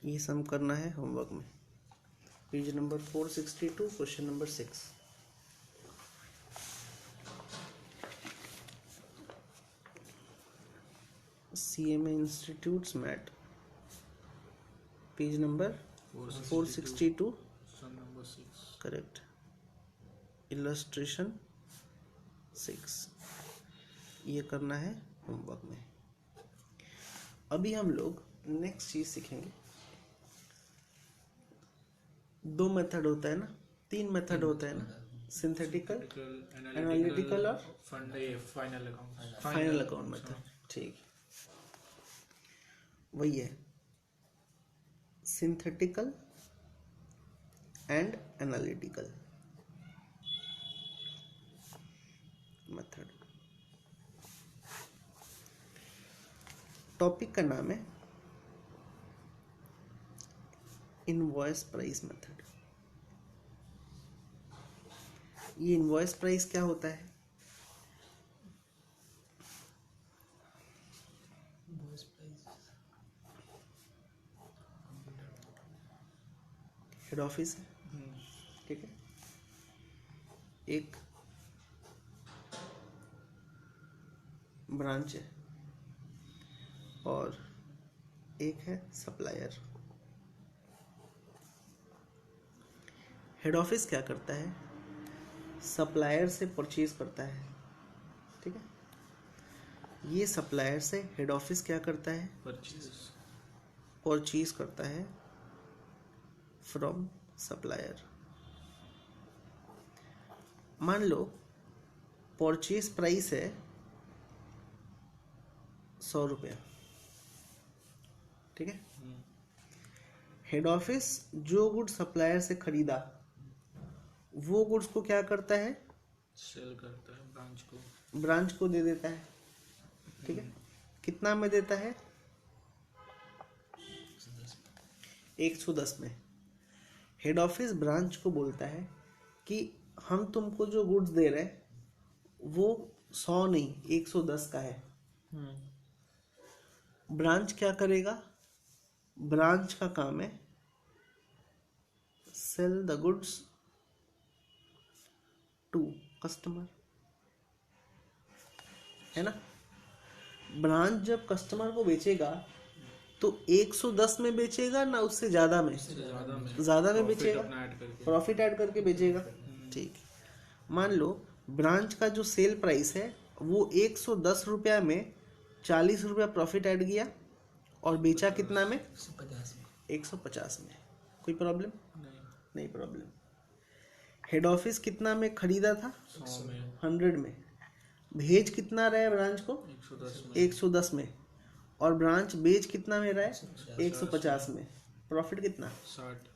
ये सम करना है होमवर्क में, page number 462, question number 6। CMA institutes mat, page number 462, correct, illustration 6। ये करना है होमवर्क में। अभी हम लोग नेक्स्ट चीज सीखेंगे। 2 मेथड होता है ना, 3 मेथड होता है ना, सिंथेटिकल, एनालिटिकल और फाइनल अकाउंट मेथड। ठीक, वही है synthetical and analytical method. Topic का नाम है इनवॉइस प्राइस मेथड। ये इनवॉइस प्राइस क्या होता है? हेड ऑफिस है, ठीक है, एक ब्रांच है और एक है सप्लायर। हेड ऑफिस क्या करता है? सप्लायर से परचेज करता है, ठीक है। ये सप्लायर से हेड ऑफिस क्या करता है? परचेज करता है फ्रॉम सप्लायर। मान लो परचेज प्राइस है 100 रुपया, ठीक है। हेड ऑफिस जो गुड सप्लायर से खरीदा वो गुड्स को क्या करता है? सेल करता है ब्रांच को दे देता है, ठीक है। कितना में देता है? 110 में। हेड ऑफिस ब्रांच को बोलता है कि हम तुमको जो गुड्स दे रहे हैं वो 100 नहीं 110 का है। ब्रांच क्या करेगा? ब्रांच का काम है sell the goods to customer, है ना। ब्रांच जब कस्टमर को बेचेगा तो 110 में बेचेगा ना उससे ज्यादा में? ज्यादा में बेचेगा, प्रॉफिट ऐड करके बेचेगा, ठीक। मान लो ब्रांच का जो सेल प्राइस है वो 110 रुपया में 40 रुपया प्रॉफिट ऐड किया और बेचा कितना में? 150 में। कोई प्रॉब्लम? नहीं प्रॉब्लम। हेड ऑफिस कितना में खरीदा था? 100 में। भेज कितना रहा है ब्रांच को? 110 में। और ब्रांच बेच कितना में रहा है? 150 में। प्रॉफिट कितना? 60।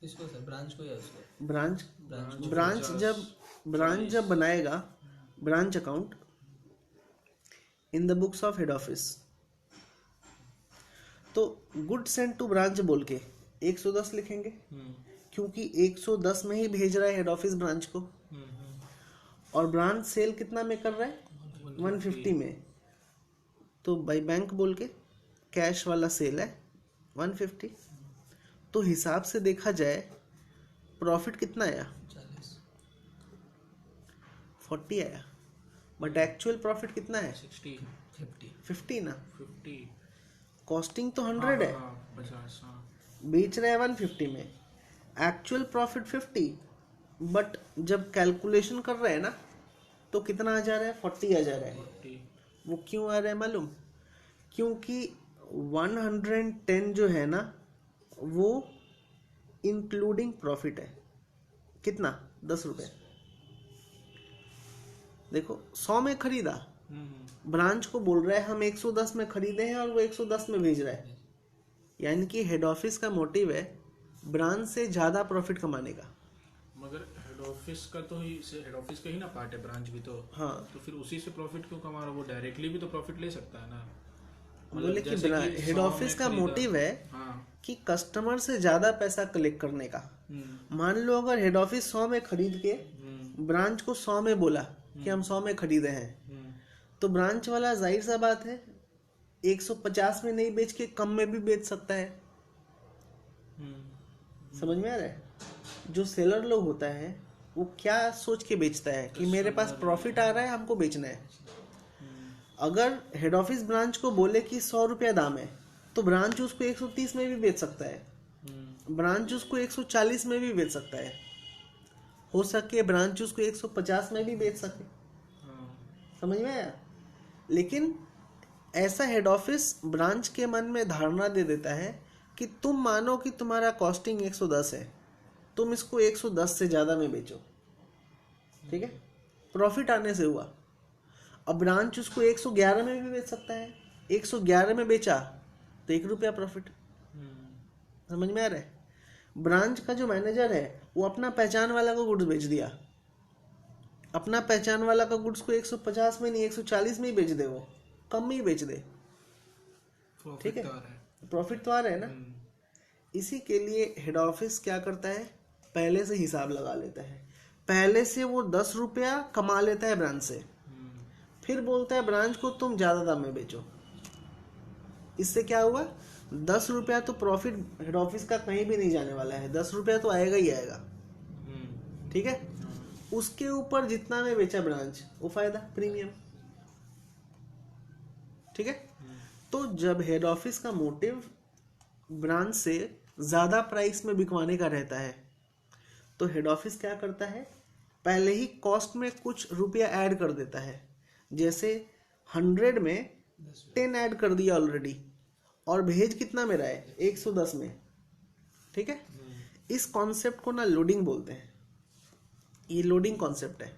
इसको सर ब्रांच को या उसको? ब्रांच जब बनाएगा branch account in the books of head office तो गुड सेंट टू ब्रांच बोल के 110 लिखेंगे, क्योंकि 110 में ही भेज रहा है हेड ऑफिस ब्रांच को। और ब्रांच सेल कितना में कर रहा है? 150 में। तो बाई बैंक बोल के कैश वाला सेल है 150। तो हिसाब से देखा जाए प्रॉफिट कितना आया? 40 आया। बट एक्चुअल प्रॉफिट कितना है? 50 ना। 50 कॉस्टिंग तो 100 है, 50। बेच रहे हैं 150 में, एक्चुअल प्रॉफिट 50। बट जब कैलकुलेशन कर रहे हैं ना तो कितना आ जा रहा है? 40 आ जा रहा है। वो क्यों आ रहा है मालूम? क्योंकि 110 जो है ना वो इंक्लूडिंग प्रॉफिट है। कितना? 10 रुपए। देखो 100 में खरीदा, ब्रांच को बोल रहा है हम 110 में खरीदे हैं और वो 110 में भेज रहा है। यानी कि हेड ऑफिस का मोटिव है ब्रांच से ज्यादा प्रॉफिट कमाने का। मगर हेड ऑफिस का तो हेड ऑफिस का ही ना पार्ट है ब्रांच भी तो। हाँ, तो फिर उसी से प्रॉफिट क्यों कमा रहा? वो डायरेक्टली भी तो प्रॉफिट ले सकता है ना। बोले कि हेड ऑफिस का मोटिव है कि कस्टमर से ज्यादा पैसा कलेक्ट करने का। मान लो अगर हेड ऑफिस 100 में खरीद के ब्रांच को 100 में बोला कि हम 100 में खरीदे हैं, तो ब्रांच वाला जाहिर सा बात है 150 में नहीं बेच के कम में भी बेच सकता है। समझ में आ रहा है? जो सेलर लोग होता है वो क्या सोच के बेचता है कि मेरे पास प्रॉफिट आ रहा है, हमको बेचना है। अगर हेड ऑफिस ब्रांच को बोले कि 100 रुपया दाम है तो ब्रांच उसको 130 में भी बेच सकता है, ब्रांच उसको 140 में भी बेच सकता है, हो सके ब्रांच उसको 150 में भी बेच सके। समझ में आया? लेकिन ऐसा हेड ऑफिस ब्रांच के मन में धारणा दे देता है कि तुम मानो कि तुम्हारा कॉस्टिंग 110 है, तुम इसको 110 से ज़्यादा में बेचो, ठीक है, प्रॉफिट आने से हुआ। अब ब्रांच उसको 111 में भी बेच सकता है, 111 में बेचा तो 1 रुपया प्रॉफिट। समझ में आ रहा है? ब्रांच का जो मैनेजर है वो अपना पहचान वाला को गुड्स बेच दिया, अपना पहचान वाला का गुड्स को 150 में नहीं 140 में ही बेच दे, वो कम में ही बेच दे, ठीक है, प्रॉफिट तो आ रहा है ना। इसी के लिए हेड ऑफिस क्या करता है, पहले से हिसाब लगा लेता है, पहले से वो 10 रुपया कमा लेता है ब्रांच से, फिर बोलता है ब्रांच को तुम ज्यादा दाम में बेचो। इससे क्या हुआ, 10 रुपया तो प्रॉफिट हेड ऑफिस का कहीं भी नहीं जाने वाला है, 10 रुपया तो आएगा ही आएगा, ठीक है। उसके ऊपर जितना में बेचा ब्रांच वो फायदा, प्रीमियम, ठीक है। तो जब हेड ऑफिस का मोटिव ब्रांच से ज्यादा प्राइस में बिकवाने का रहता है तो हेड ऑफिस क्या करता है, पहले ही कॉस्ट में कुछ रुपया ऐड कर देता है। जैसे 100 में 10 ऐड कर दिया ऑलरेडी, और भेज कितना में रहा है, 110 में, ठीक है। इस कॉन्सेप्ट को ना लोडिंग बोलते हैं, ये लोडिंग कॉन्सेप्ट है।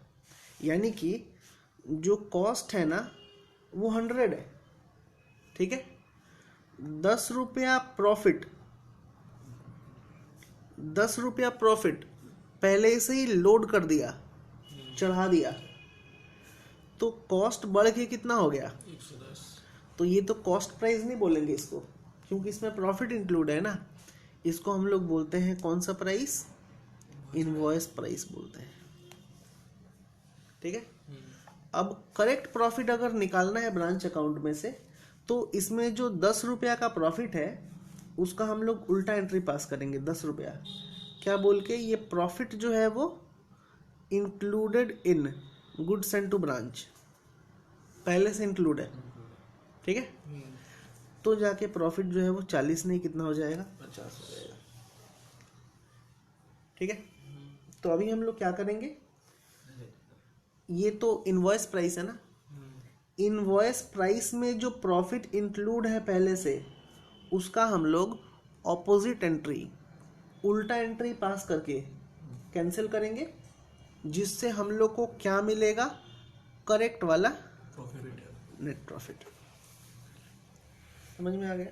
यानी कि जो कॉस्ट है ना वो 100 है, ठीक है, 10 रुपया प्रॉफिट, 10 रुपया प्रॉफिट पहले से ही लोड कर दिया, चढ़ा दिया, तो कॉस्ट बढ़ के कितना हो गया, 110। तो ये तो कॉस्ट प्राइस नहीं बोलेंगे इसको, क्योंकि इसमें प्रॉफिट इंक्लूड है ना। इसको हम लोग बोलते हैं कौन सा प्राइस, इनवॉइस प्राइस बोलते हैं, ठीक है। अब करेक्ट प्रॉफिट अगर निकालना है ब्रांच अकाउंट में से, तो इसमें जो 10 रुपया का प्रॉफिट है उसका हम लोग उल्टा एंट्री पास करेंगे, 10 रुपया क्या बोल के, ये प्रॉफिट जो है वो included in good send to branch, पहले से इंक्लूड है, ठीक है। तो जाके प्रॉफिट जो है वो 40 नहीं कितना हो जाएगा, 50 हो जाएगा, ठीक है। तो अभी हम लोग क्या करेंगे, ये तो इनवॉइस प्राइस है ना, इनवॉइस प्राइस में जो प्रॉफिट इंक्लूड है पहले से, उसका हम लोग ऑपोजिट एंट्री, उल्टा एंट्री पास करके कैंसिल करेंगे, जिससे हम लोग को क्या मिलेगा, करेक्ट वाला प्रॉफिट, नेट प्रॉफिट। समझ में आ गया?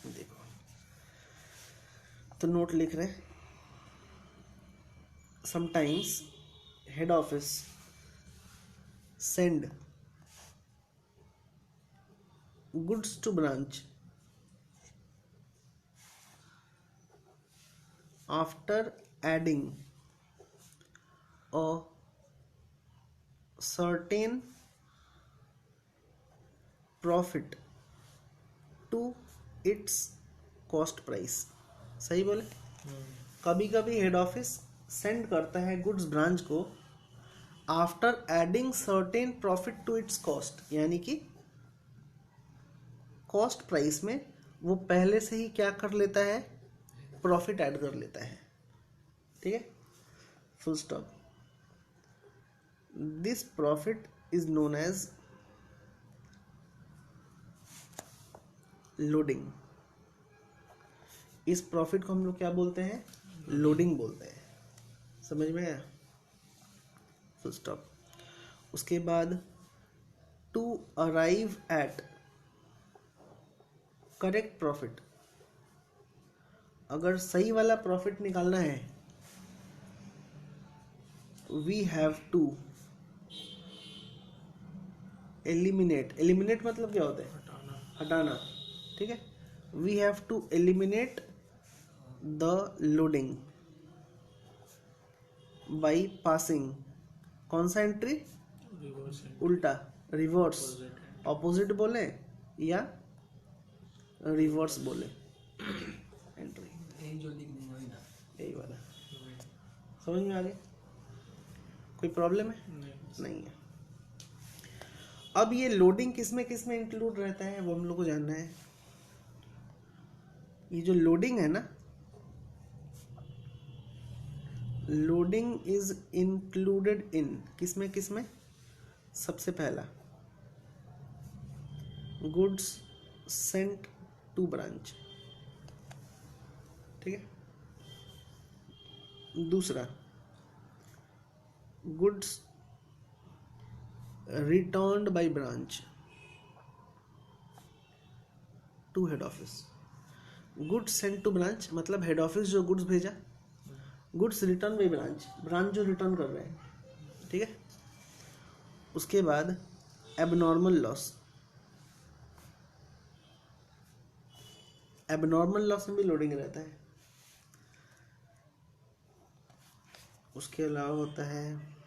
देखो तो नोट लिख रहे हैं, sometimes head office send goods to branch after adding a certain profit to its cost price। सही बोले? कभी कभी हेड ऑफिस सेंड करता है गुड्स ब्रांच को after adding certain profit to its cost, यानी कि कॉस्ट प्राइस में वो पहले से ही क्या कर लेता है, प्रॉफिट ऐड कर लेता है, ठीक है, full stop. This profit is known as loading. इस प्रॉफिट को हम लोग क्या बोलते हैं, लोडिंग बोलते हैं। समझ में आया? Full stop. उसके बाद to arrive at correct profit, अगर सही वाला प्रॉफिट निकालना है, we have to eliminate, eliminate मतलब क्या होता है, हटाना, ठीक है। We have to eliminate the loading by passing, कौन सा एंट्री, रिवर्स, उल्टा, रिवर्स, ऑपोजिट बोले या रिवर्स बोले एंट्री, यही जो लिख दूंगा वही ना। यही वाला। समझ में आ गया? कोई प्रॉब्लम है? नहीं है। अब ये लोडिंग किसमें किसमें इंक्लूड रहता है वो हम लोग को जानना है। ये जो लोडिंग है ना, लोडिंग इज इंक्लूडेड इन किसमें किसमें? सबसे पहला गुड्स सेंट टू ब्रांच, ठीक है। दूसरा goods returned by branch to head office. Goods sent to branch मतलब हेड ऑफिस जो गुड्स भेजा, goods return by branch, branch जो रिटर्न कर रहे हैं, ठीक है। उसके बाद एबनॉर्मल लॉस, एबनॉर्मल लॉस में भी लोडिंग रहता है। उसके अलावा होता है,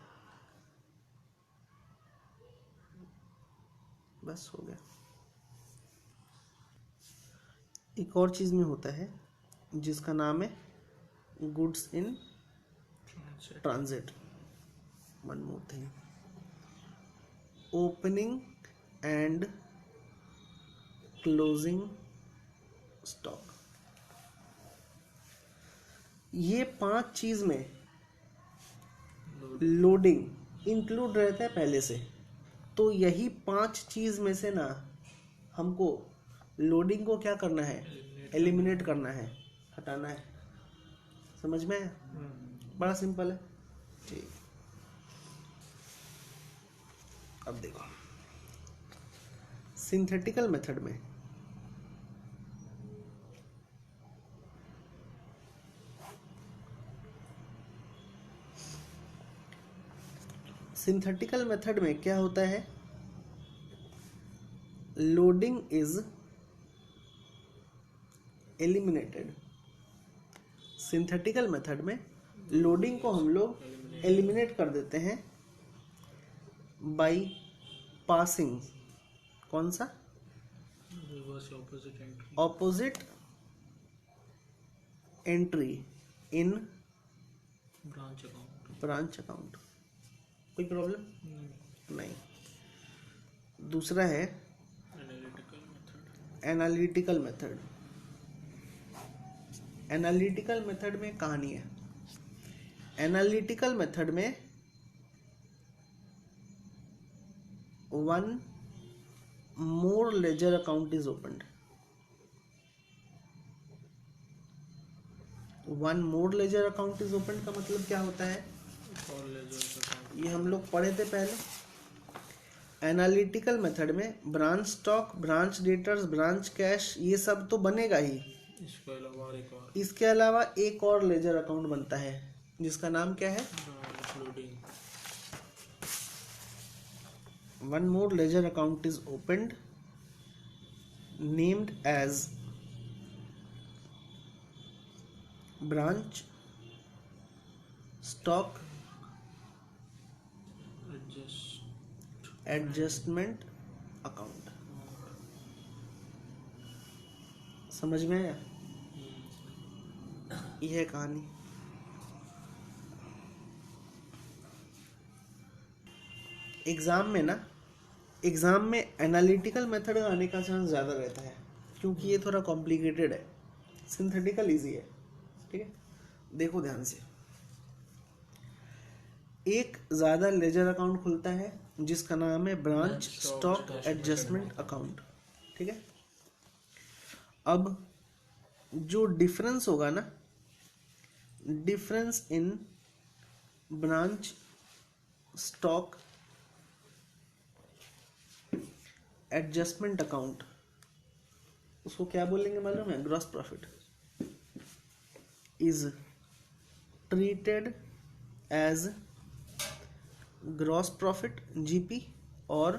बस हो गया। एक और चीज में होता है जिसका नाम है goods in transit. One more thing, opening and closing stock. ये 5 चीज में लोडिंग इंक्लूड रहता है पहले से। तो यही 5 चीज में से ना हमको लोडिंग को क्या करना है? एलिमिनेट करना है, हटाना है। समझ में आया? बड़ा सिंपल है। ठीक, अब देखो सिंथेटिकल मेथड में सिंथेटिकल मेथड में क्या होता है? Loading is eliminated. Synthetical method में लोडिंग को हम लोग एलिमिनेट कर देते हैं बाय पासिंग, कौन सा? Opposite entry in branch account. कोई प्रॉब्लम नहीं। दूसरा है एनालिटिकल मेथड। एनालिटिकल मेथड में कहानी है, एनालिटिकल मेथड में one more ledger account is opened. One more ledger account is opened का मतलब क्या होता है? ये हम लोग पढ़े थे पहले। एनालिटिकल मेथड में branch stock, branch debtors, branch cash ये सब तो बनेगा ही। इसके अलावा एक और लेजर अकाउंट बनता है जिसका नाम क्या है? One more ledger account is opened named as branch stock adjustment account. समझ में आया? यह है कहानी। एग्जाम में ना, एग्जाम में एनालिटिकल मेथड आने का चांस ज़्यादा रहता है क्योंकि ये थोड़ा कॉम्प्लिकेटेड है। सिंथेटिकल इजी है, ठीक है। देखो ध्यान से, एक ज़्यादा लेजर अकाउंट खुलता है जिसका नाम है ब्रांच स्टॉक एडजस्टमेंट अकाउंट, ठीक है। अब जो डिफरेंस होगा ना, difference in branch stock adjustment account, उसको क्या बोलेंगे मालूम है? Gross profit. Is treated as gross profit GP और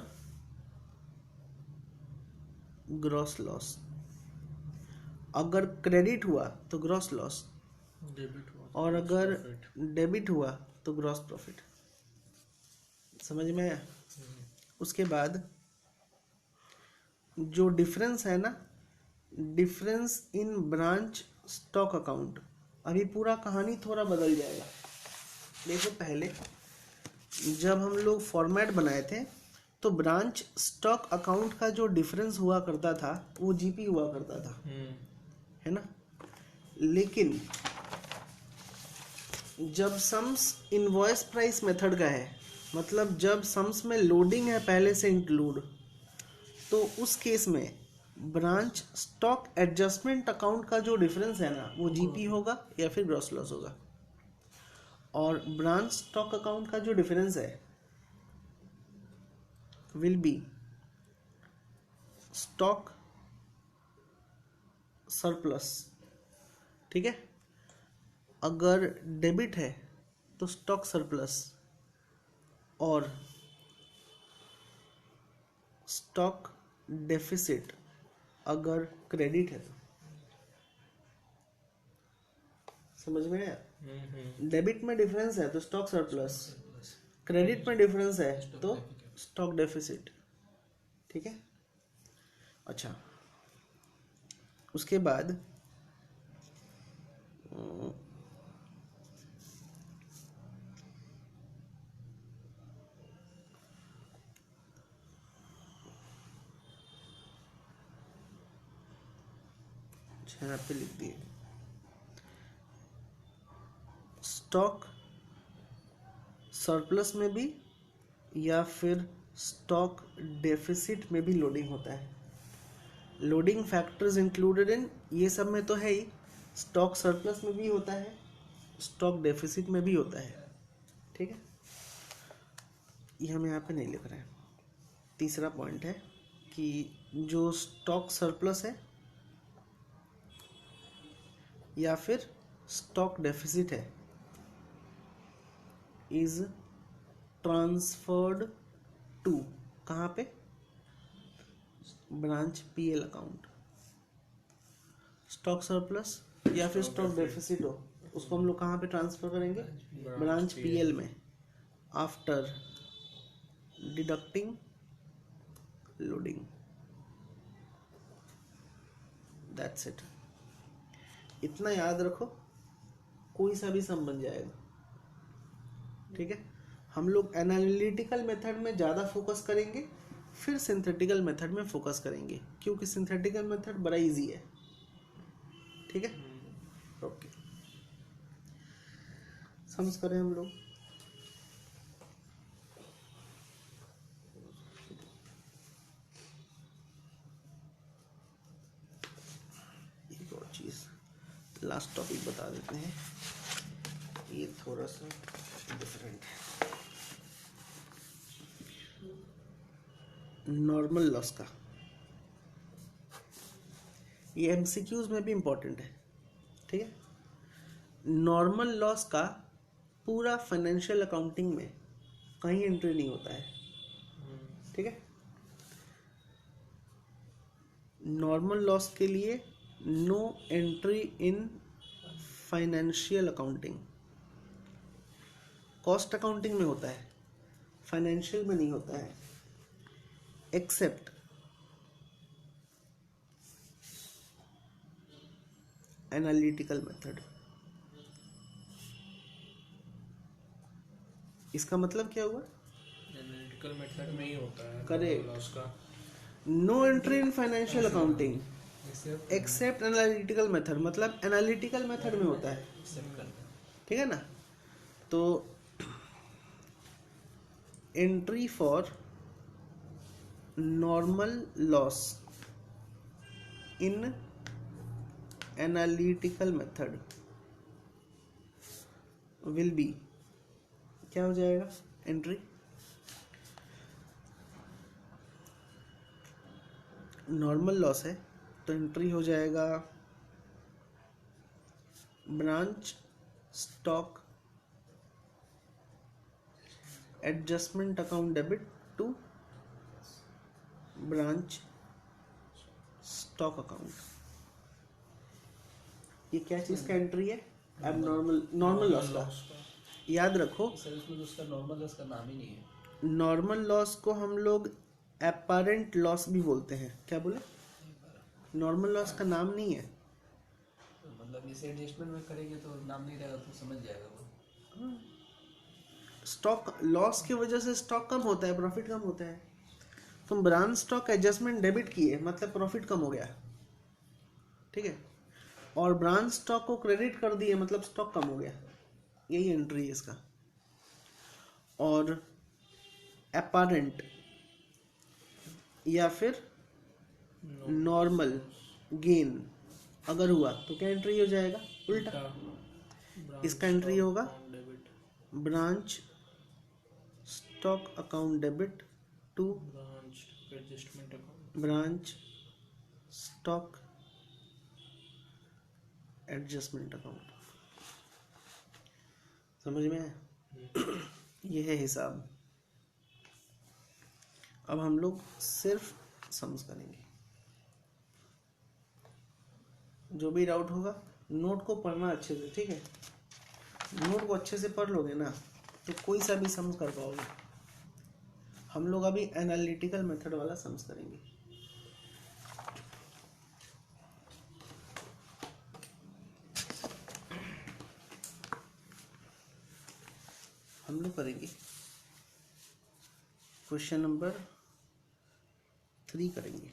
ग्रॉस लॉस। अगर क्रेडिट हुआ तो ग्रॉस लॉस, और अगर डेबिट हुआ तो ग्रॉस प्रॉफिट। समझ में आया? उसके बाद जो डिफरेंस है ना, difference in branch stock account, अभी पूरा कहानी थोड़ा बदल जाएगा। देखो पहले जब हम लोग फॉर्मेट बनाए थे तो ब्रांच स्टॉक अकाउंट का जो डिफरेंस हुआ करता था वो जीपी हुआ करता था, है ना। लेकिन जब सम्स इनवॉइस प्राइस मेथड का है, मतलब जब सम्स में लोडिंग है पहले से इंक्लूड, तो उस केस में ब्रांच स्टॉक एडजस्टमेंट अकाउंट का जो डिफरेंस है ना वो जीपी होगा या फिर ग्रॉस लॉस होगा। और ब्रांच स्टॉक अकाउंट का जो डिफरेंस है विल बी स्टॉक सरप्लस, ठीक है। अगर डेबिट है तो स्टॉक सरप्लस, और स्टॉक डेफिसिट अगर क्रेडिट है तो। समझ में आया? डेबिट में डिफरेंस है तो स्टॉक सरप्लस, क्रेडिट में डिफरेंस है तो स्टॉक डेफिसिट, ठीक है। अच्छा, उसके बाद यहाँ पे लिख दिए स्टॉक सरप्लस में भी या फिर स्टॉक डेफिसिट में भी लोडिंग होता है। लोडिंग फैक्टर्स इंक्लूडेड इन, ये सब में तो है ही, स्टॉक सरप्लस में भी होता है, स्टॉक डेफिसिट में भी होता है, ठीक है। ये हम यहाँ पे नहीं लिख रहे हैं। तीसरा पॉइंट है कि जो स्टॉक सरप्लस है या फिर स्टॉक डेफिसिट है इज ट्रांसफर्ड टू, कहाँ पे? Branch PL account. Stock surplus या फिर स्टॉक डेफिसिट हो, उसको हम लोग कहाँ पे ट्रांसफर करेंगे? ब्रांच पीएल में, after deducting loading. That's it. इतना याद रखो, कोई सा भी सम बन जाएगा, ठीक है। हम लोग एनालिटिकल मेथड में ज़्यादा फोकस करेंगे, फिर सिंथेटिकल मेथड में फोकस करेंगे, क्योंकि सिंथेटिकल मेथड बड़ा इजी है, ठीक है। ओके, सम्स करें हम लोग। एक और चीज़, लास्ट टॉपिक बता देते हैं, ये थोड़ा सा डिफरेंट है। नॉर्मल लॉस का, ये एमसीक्यूज में भी इंपॉर्टेंट है, ठीक है। नॉर्मल लॉस का पूरा फाइनेंशियल अकाउंटिंग में कहीं एंट्री नहीं होता है, ठीक है। नॉर्मल लॉस के लिए no entry in financial accounting. Cost accounting में होता है, फाइनेंशियल में नहीं होता है, एक्सेप्ट एनालिटिकल मेथड। इसका मतलब क्या हुआ? एनालिटिकल मेथड में ही होता है करेक्ट। लॉस का। No entry in financial accounting except analytical method, मतलब एनालिटिकल मेथड में होता है, ठीक है ना। तो entry for normal loss in analytical method will be, क्या हो जाएगा? एंट्री नॉर्मल लॉस है तो एंट्री हो जाएगा branch stock adjustment account debit to branch stock account. ये क्या चीज का एंट्री है? अब नॉर्मल लॉस का। याद रखो, सर उसमें तो उसका नॉर्मल लॉस का नाम ही नहीं है। नॉर्मल लॉस को हम लोग एपारेंट लॉस भी बोलते हैं। क्या बोले? नॉर्मल लॉस का नाम नहीं है। मतलब इसे एडजस्टमेंट में करेंगे तो नाम नहीं रहेगा तो समझ जाएगा वो। स्टॉक लॉस की वजह से स्टॉक कम होता है, प्रॉफिट कम होता है। तुम ब्रांच स्टॉक एडजस्टमेंट डेबिट किए मतलब प्रॉफिट कम हो गया, ठीक है। और ब्रांच स्टॉक को क्रेडिट कर दिए मतलब स्टॉक कम हो गया। यही एंट्री है इसका। और एपारेंट या फिर नॉर्मल गेन अगर हुआ तो क्या एंट्री हो जाएगा? उल्टा। इसका एंट्री होगा branch stock account debit to branch stock adjustment account. समझ में आया? ये है हिसाब। अब हम लोग सिर्फ सम्स करेंगे। जो भी डाउट होगा नोट को पढ़ना अच्छे से, ठीक है। नोट को अच्छे से पढ़ लोगे ना तो कोई सा भी सम्स कर पाओगे। हम लोग अभी एनालिटिकल मेथड वाला सम्स करेंगे। हम लोग करेंगे क्वेश्चन नंबर 3 करेंगे।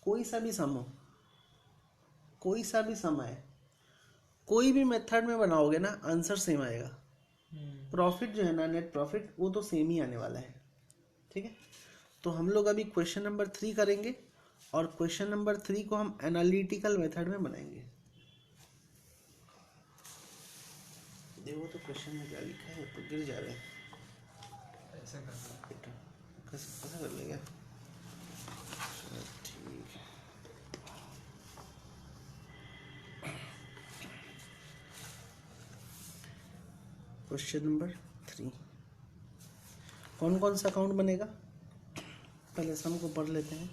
कोई सा भी सम हो, कोई सा भी सम आए, कोई भी मेथड में बनाओगे ना आंसर सेम आएगा। प्रॉफिट जो है ना, नेट प्रॉफिट, वो तो सेम ही आने वाला है, ठीक है। तो हम लोग अभी क्वेश्चन नंबर 3 करेंगे और क्वेश्चन नंबर 3 को हम एनालिटिकल मेथड में बनाएंगे। देखो तो क्वेश्चन में क्या लिखा है, तो गिर जा रहे हैं। ऐसा कर कैसे कर लेगा? ठीक है। क्वेश्चन नंबर 3 कौन कौन सा अकाउंट बनेगा? पहले सम को पढ़ लेते हैं।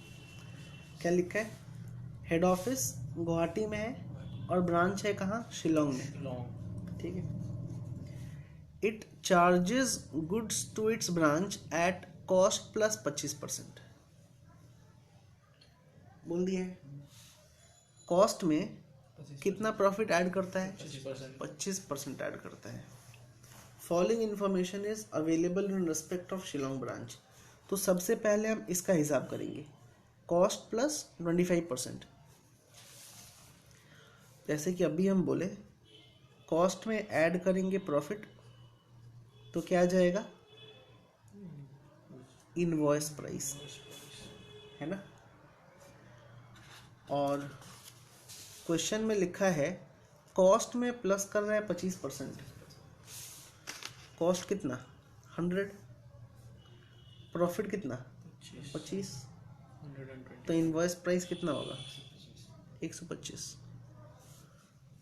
क्या लिखा है? हेड ऑफिस गुवाहाटी में है और ब्रांच है कहाँ? शिलोंग में, ठीक है। It charges goods to its branch at cost plus 25%। बोल दिया है। कॉस्ट में कितना प्रॉफिट ऐड करता है? 25% ऐड करता है। Following information is available in respect of Shillong branch. तो सबसे पहले हम इसका हिसाब करेंगे, कॉस्ट प्लस 25%। जैसे कि अभी हम बोले कॉस्ट में ऐड करेंगे प्रॉफिट तो क्या आ जाएगा? इनवॉइस प्राइस, है ना। और क्वेश्चन में लिखा है कॉस्ट में प्लस कर रहा है 25%। कॉस्ट कितना? 100, प्रॉफिट कितना? 25, तो इनवॉइस प्राइस कितना होगा? 125।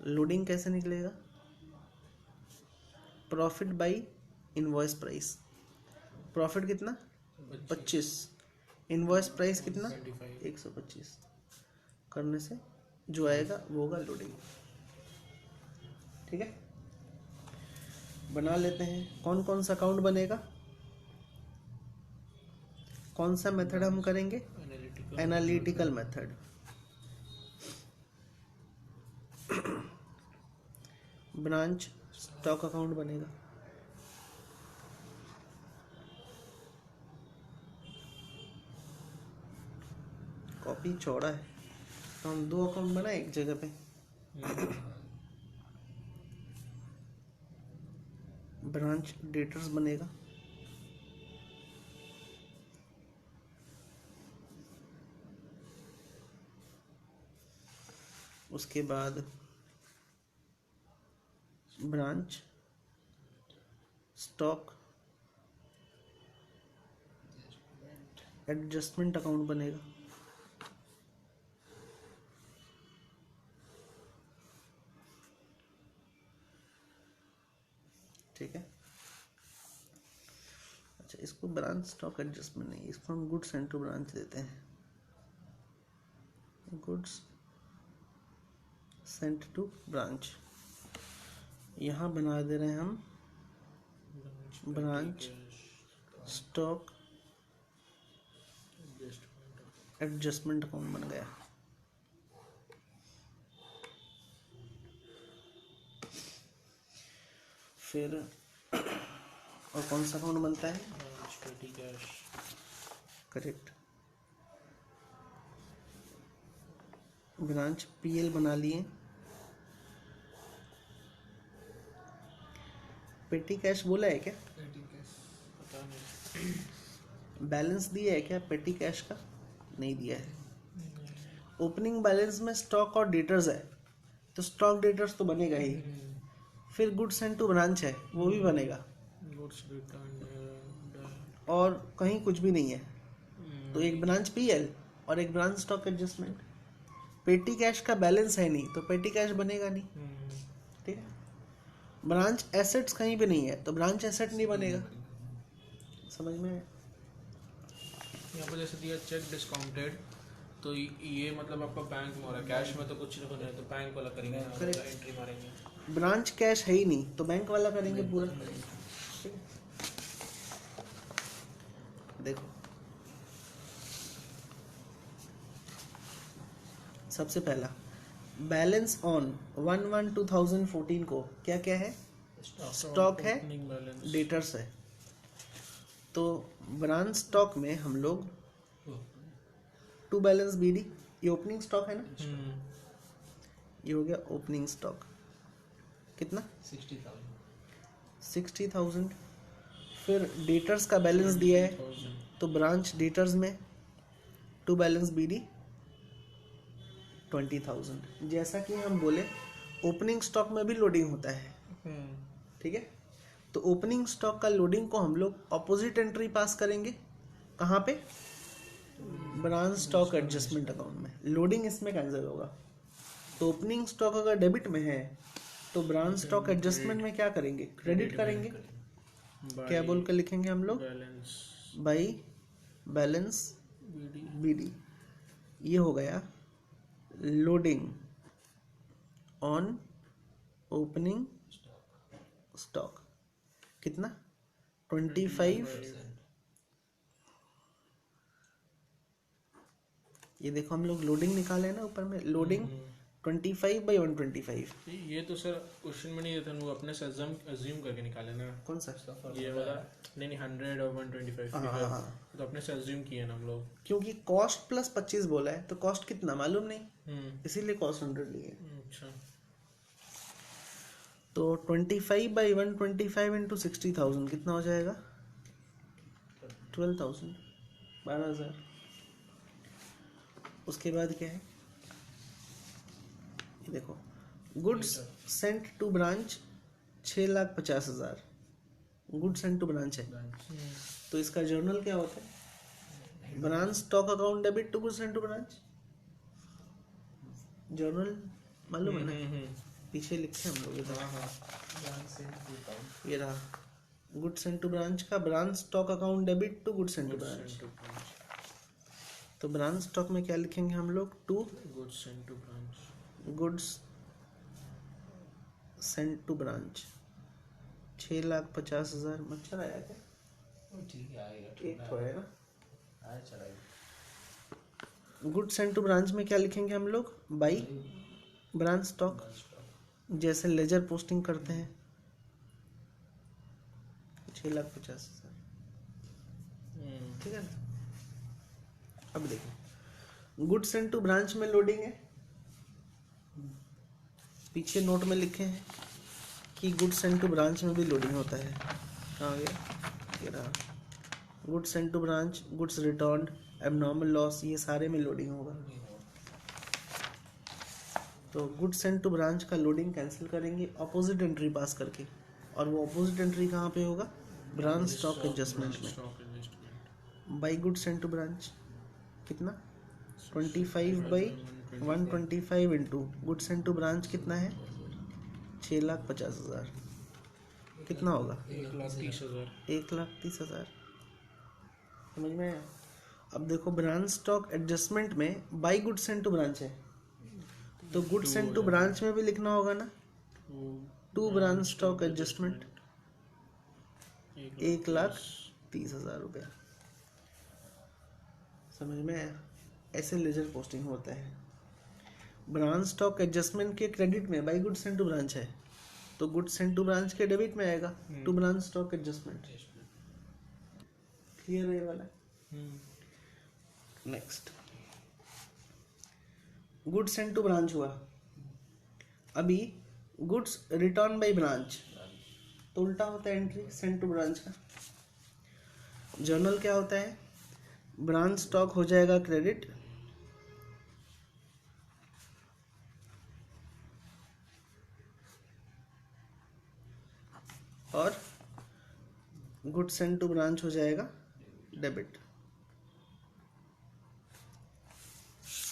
लोडिंग कैसे निकलेगा? Profit by invoice price. Profit कितना? 25, इनवॉइस प्राइस कितना? 125। करने से जो आएगा वो होगा लोडिंग, ठीक है। बना लेते हैं। कौन कौन सा अकाउंट बनेगा? कौन सा मेथड हम करेंगे? Analytical method. Branch stock account बनेगा। कॉपी चौड़ा है तो हम 2 अकाउंट बनाए एक जगह पे। ब्रांच डेटर्स बनेगा। उसके बाद ब्रांच स्टॉक एडजस्टमेंट अकाउंट बनेगा। ठीक है। अच्छा, इसको ब्रांच स्टॉक एडजस्टमेंट नहीं, इसको हम गुड्स एंड टू ब्रांच देते हैं। Goods sent to branch. यहाँ बना दे रहे हैं हम ब्रांच स्टॉक एडजस्टमेंट अकाउंट बन गया। फिर और कौन सा अकाउंट बनता है? पेटी कैश। करेक्ट। ब्रांच पीएल बना लिए। पेटी कैश बोला है क्या? पेटी कैश पता नहीं। बैलेंस दिया है क्या पेटी कैश का? नहीं दिया है। ओपनिंग बैलेंस में स्टॉक और डेटर्स है, तो स्टॉक डेटर्स तो बनेगा ही। फिर गुड्स एंड टू ब्रांच है, वो भी बनेगा। गुड्स रिटर्न और कहीं कुछ भी नहीं है, तो एक ब्रांच पीएल और एक ब्रांच स्टॉक एडजस्टमेंट। पेटी कैश का बैलेंस है नहीं, तो पेटी कैश बनेगा नहीं। ठीक है। ब्रांच एसेट्स कहीं पे नहीं है, तो ब्रांच एसेट नहीं बनेगा। समझ में? यहाँ पर जैसे दिया चेक डिस्काउंटेड, तो ये मतलब आपका बैंक में हो रहा है, कैश में तो कुछ नहीं होना है, तो बैंक वाला करेंगे, एंट्री मारेंगे। ब्रांच कैश है ही नहीं, तो बैंक वाला करेंगे पूरा। ठीक है। देखो सबसे पहला बैलेंस ऑन 1/1/2014 को क्या क्या है? स्टॉक है, डेटर्स है। तो ब्रांच स्टॉक में हम लोग टू बैलेंस बीडी, ये ओपनिंग स्टॉक है ना, ये हो गया ओपनिंग स्टॉक। कितना? 60,000। फिर डेटर्स का बैलेंस दिया है, तो ब्रांच डेटर्स में टू बैलेंस बीडी 20,000। जैसा कि हम बोले ओपनिंग स्टॉक में भी लोडिंग होता है। ठीक है। तो ओपनिंग स्टॉक का लोडिंग को हम लोग ऑपोजिट एंट्री पास करेंगे। कहाँ पे? ब्रांच स्टॉक एडजस्टमेंट अकाउंट में। लोडिंग इसमें कैंसिल होगा। तो ओपनिंग स्टॉक अगर डेबिट में है, तो ब्रांच स्टॉक एडजस्टमेंट में क्या करेंगे? क्रेडिट करेंगे। क्या बोल कर लिखेंगे हम लोग? By balance BD. ये हो गया लोडिंग ऑन ओपनिंग स्टॉक। कितना? 25। ये देखो हम लोग लोडिंग निकाले ना ऊपर में, लोडिंग 25/125। ये तो सर क्वेश्चन में नहीं देते, वो अपने से अज्यूम करके निकाले ना। कौन सा? ये वाला नहीं 100 और 125 फिगर, तो अपने से अज्यूम किए ना हम लोग। क्योंकि कॉस्ट प्लस 25 बोला है, तो कॉस्ट कितना मालूम नहीं, इसीलिए कॉस्ट 100 लिए। अच्छा। तो 25/125 इंटू 60,000 कितना हो जाएगा? 12,000, 12,000। उसके बाद क्या है? ये देखो goods sent to branch 6,50,000। Goods sent to branch है, तो इसका जर्नल क्या होता है? Branch stock account debit to goods sent to branch. Journal मालूम है ना, पीछे लिखे हम लोग इधर। ये रहा गुड्स एंड टू ब्रांच का branch stock account debit to goods and to branch. तो ब्रांच स्टॉक में क्या लिखेंगे हम लोग? To goods and to branch. Goods sent to branch 6,50,000। मच्छर आया क्या? ठीक है, आएगा। एक तो है ना। आए चलाएगा। गुड्स एंड टू ब्रांच में क्या लिखेंगे हम लोग? बाई ब्रांच स्टॉक, जैसे लेजर पोस्टिंग करते हैं। 6,50,000। ठीक है ना। अब देखो गुड्स एंड टू ब्रांच में लोडिंग है। पीछे नोट में लिखे हैं कि गुड्स एंड टू ब्रांच में भी लोडिंग होता है। कहाँ गया? ये रहा goods and to branch, goods return, abnormal loss, ये सारे में लोडिंग होगा। तो गुड्स एंड टू ब्रांच का लोडिंग कैंसिल करेंगे ऑपोजिट एंट्री पास करके, और वो ऑपोजिट एंट्री कहाँ पे होगा? ब्रांच स्टॉक एडजस्टमेंट में। By goods and to branch कितना? 25/125 into goods and to branch कितना है? 6,50,000। कितना होगा? 1,30,000। 1,30,000। समझ में आया? अब देखो ब्रांच स्टॉक एडजस्टमेंट में by goods and to branch है, तो गुड्स एंड टू ब्रांच में भी लिखना होगा ना, टू ब्रांच स्टॉक एडजस्टमेंट 1,30,000 रुपया। समझ में आया? ऐसे लेजर पोस्टिंग होता है। ब्रांच स्टॉक एडजस्टमेंट के क्रेडिट में by goods and to branch है, तो गुड्स एंड टू ब्रांच के डेबिट में आएगा to branch stock adjustment. Clear है ये वाला? Next, goods and to branch हुआ। अभी गुड्स रिटर्न बाई ब्रांच, तो उल्टा होता है एंट्री सेंड टू ब्रांच का। जर्नल क्या होता है? ब्रांच स्टॉक हो जाएगा क्रेडिट, और गुड्स सेंड टू ब्रांच हो जाएगा डेबिट।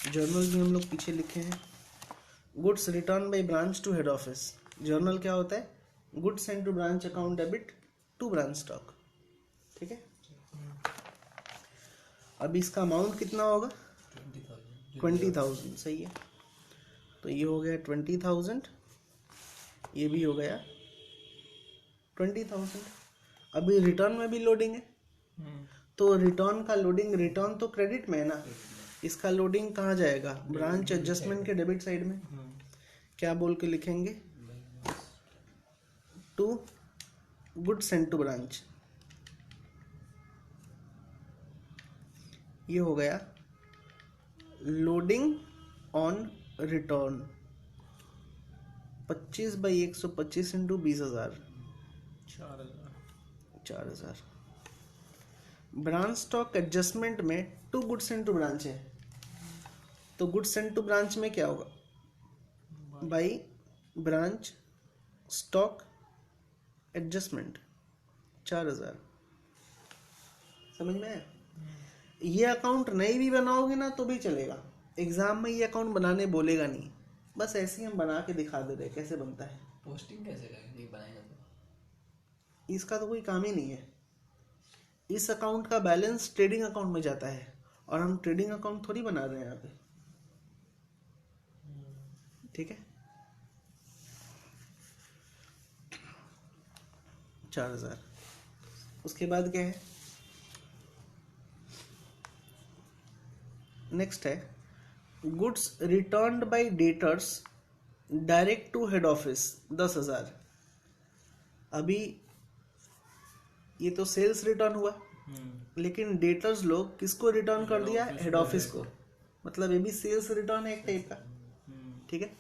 जर्नल भी हम लोग पीछे लिखे हैं। Goods return by branch to head office, journal क्या होता है? Goods send to branch account debit to branch stock. ठीक है, अब इसका अमाउंट कितना होगा? 20,000। सही है, तो ये हो गया 20,000, ये भी हो गया 20,000। अभी रिटर्न में भी लोडिंग है, तो रिटर्न का लोडिंग, रिटर्न तो क्रेडिट में है ना, इसका लोडिंग कहाँ जाएगा? ब्रांच एडजस्टमेंट के डेबिट साइड में। क्या बोल के लिखेंगे? To goods send to branch. ये हो गया loading on return 25/125 into 20,000, 4,000। Branch stock adjustment में to goods and to branch है, तो गुड्स एंड टू ब्रांच में क्या होगा? By branch stock adjustment 4,000। समझ में आया? ये अकाउंट नहीं भी बनाओगे ना तो भी चलेगा, एग्जाम में ये अकाउंट बनाने बोलेगा नहीं, बस ऐसे ही हम बना के दिखा दे रहे कैसे बनता है। पोस्टिंग कैसे करेंगे बनाएगा तो? इसका तो कोई काम ही नहीं है। इस अकाउंट का बैलेंस ट्रेडिंग अकाउंट में जाता है, और हम ट्रेडिंग अकाउंट थोड़ी बना रहे हैं यहाँ पे। ठीक है, 4,000। उसके बाद क्या है? नेक्स्ट है goods returned by debtors direct to head office 10,000। अभी ये तो सेल्स रिटर्न हुआ, लेकिन डेटर्स लोग किसको रिटर्न कर दिया? हेड ऑफिस को। मतलब ये भी सेल्स रिटर्न है एक टाइप का। ठीक है,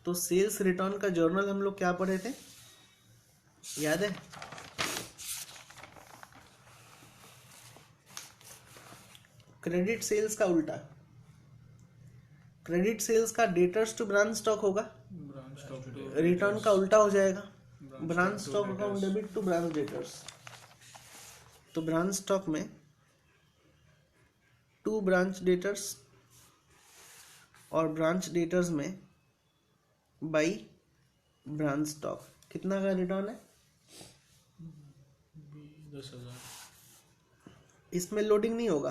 तो सेल्स रिटर्न का जर्नल हम लोग क्या पढ़े थे, याद है? क्रेडिट सेल्स का उल्टा, क्रेडिट सेल्स का डेटर्स टू ब्रांच स्टॉक होगा, रिटर्न का उल्टा हो जाएगा, branch stock account debit to branch debtors. तो ब्रांच स्टॉक में टू ब्रांच डेटर्स, और ब्रांच डेटर्स में बाई ब्रांच स्टॉक। कितना का रिटर्न है? 10,000। इसमें लोडिंग नहीं होगा,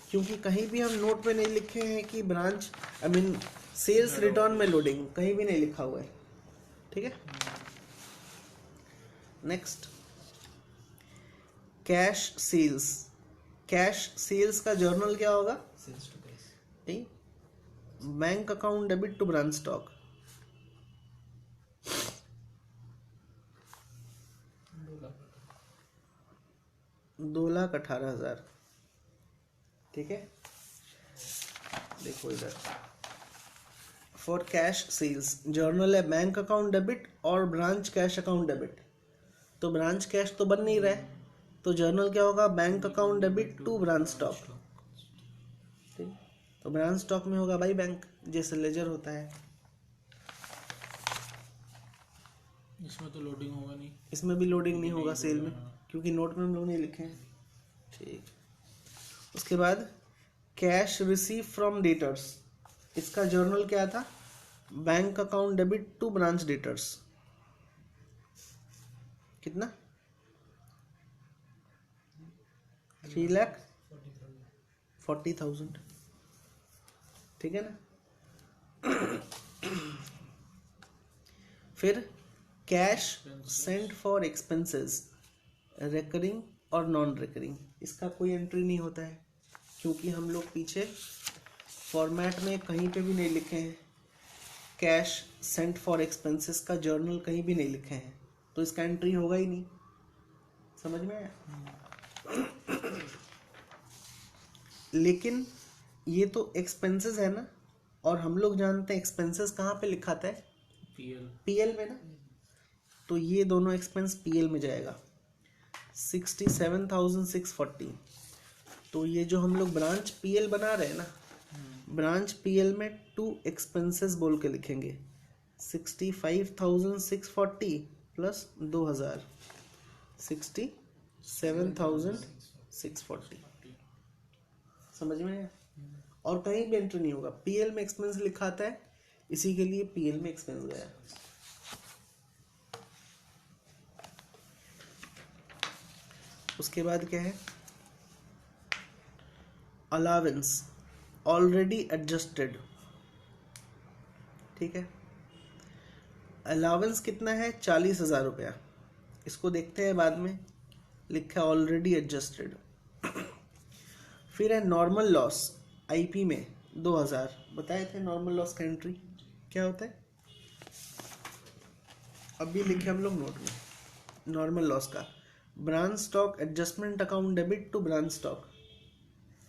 क्योंकि कहीं भी हम नोट पे नहीं लिखे हैं कि ब्रांच सेल्स रिटर्न में लोडिंग, कहीं भी नहीं लिखा हुआ है। ठीक है, next cash sales. Cash sales का जर्नल क्या होगा? Sales to cash. ठीक, bank account debit to branch stock. 2,18,000। ठीक है, देखो इधर फॉर कैश सेल्स जर्नल है बैंक अकाउंट डेबिट और ब्रांच कैश अकाउंट डेबिट। तो ब्रांच कैश तो बन नहीं रहा है, तो जर्नल क्या होगा? Bank account debit to branch stock. ठीक, तो ब्रांच स्टॉक में होगा भाई बैंक, जैसे लेजर होता है। इसमें तो लोडिंग होगा नहीं, इसमें भी लोडिंग नहीं होगा सेल में, क्योंकि नोट में हम लोग नहीं लिखे हैं। ठीक, उसके बाद कैश रिसीव फ्रॉम डेटर्स, इसका जर्नल क्या था? Bank account debit to branch debtors. कितना? 3,40,000। ठीक है ना? फिर cash sent for expenses, recurring और नॉन रिकरिंग, इसका कोई एंट्री नहीं होता है क्योंकि हम लोग पीछे फॉर्मेट में कहीं पे भी नहीं लिखे हैं, कैश सेंट फॉर एक्सपेंसेस का जर्नल कहीं भी नहीं लिखे हैं, तो इसका एंट्री होगा ही नहीं। समझ में आया? लेकिन ये तो एक्सपेंसेस है ना, और हम लोग जानते हैं एक्सपेंसेस कहाँ पे लिखा था है, पीएल में ना, तो ये दोनों एक्सपेंस पीएल में जाएगा 67,640। तो ये जो हम लोग ब्रांच पीएल बना रहे हैं ना, ब्रांच पीएल में 2 एक्सपेंसेस बोल के लिखेंगे, 65,640 प्लस 2,000, 67,640। समझ में आया? और कहीं भी एंट्री नहीं होगा, पीएल में एक्सपेंस लिखा आता है, इसी के लिए पीएल में एक्सपेंस गया। उसके बाद क्या है, अलावेंस ऑलरेडी एडजस्टेड। ठीक है, अलावेंस कितना है, 40,000 रुपया। इसको देखते हैं बाद में, लिखा है ऑलरेडी एडजस्टेड। फिर है नॉर्मल लॉस, आईपी में 2,000 बताए थे। नॉर्मल लॉस का एंट्री क्या होता है, अभी लिखे हम लोग नोट में, नॉर्मल लॉस का branch stock adjustment account debit to branch stock,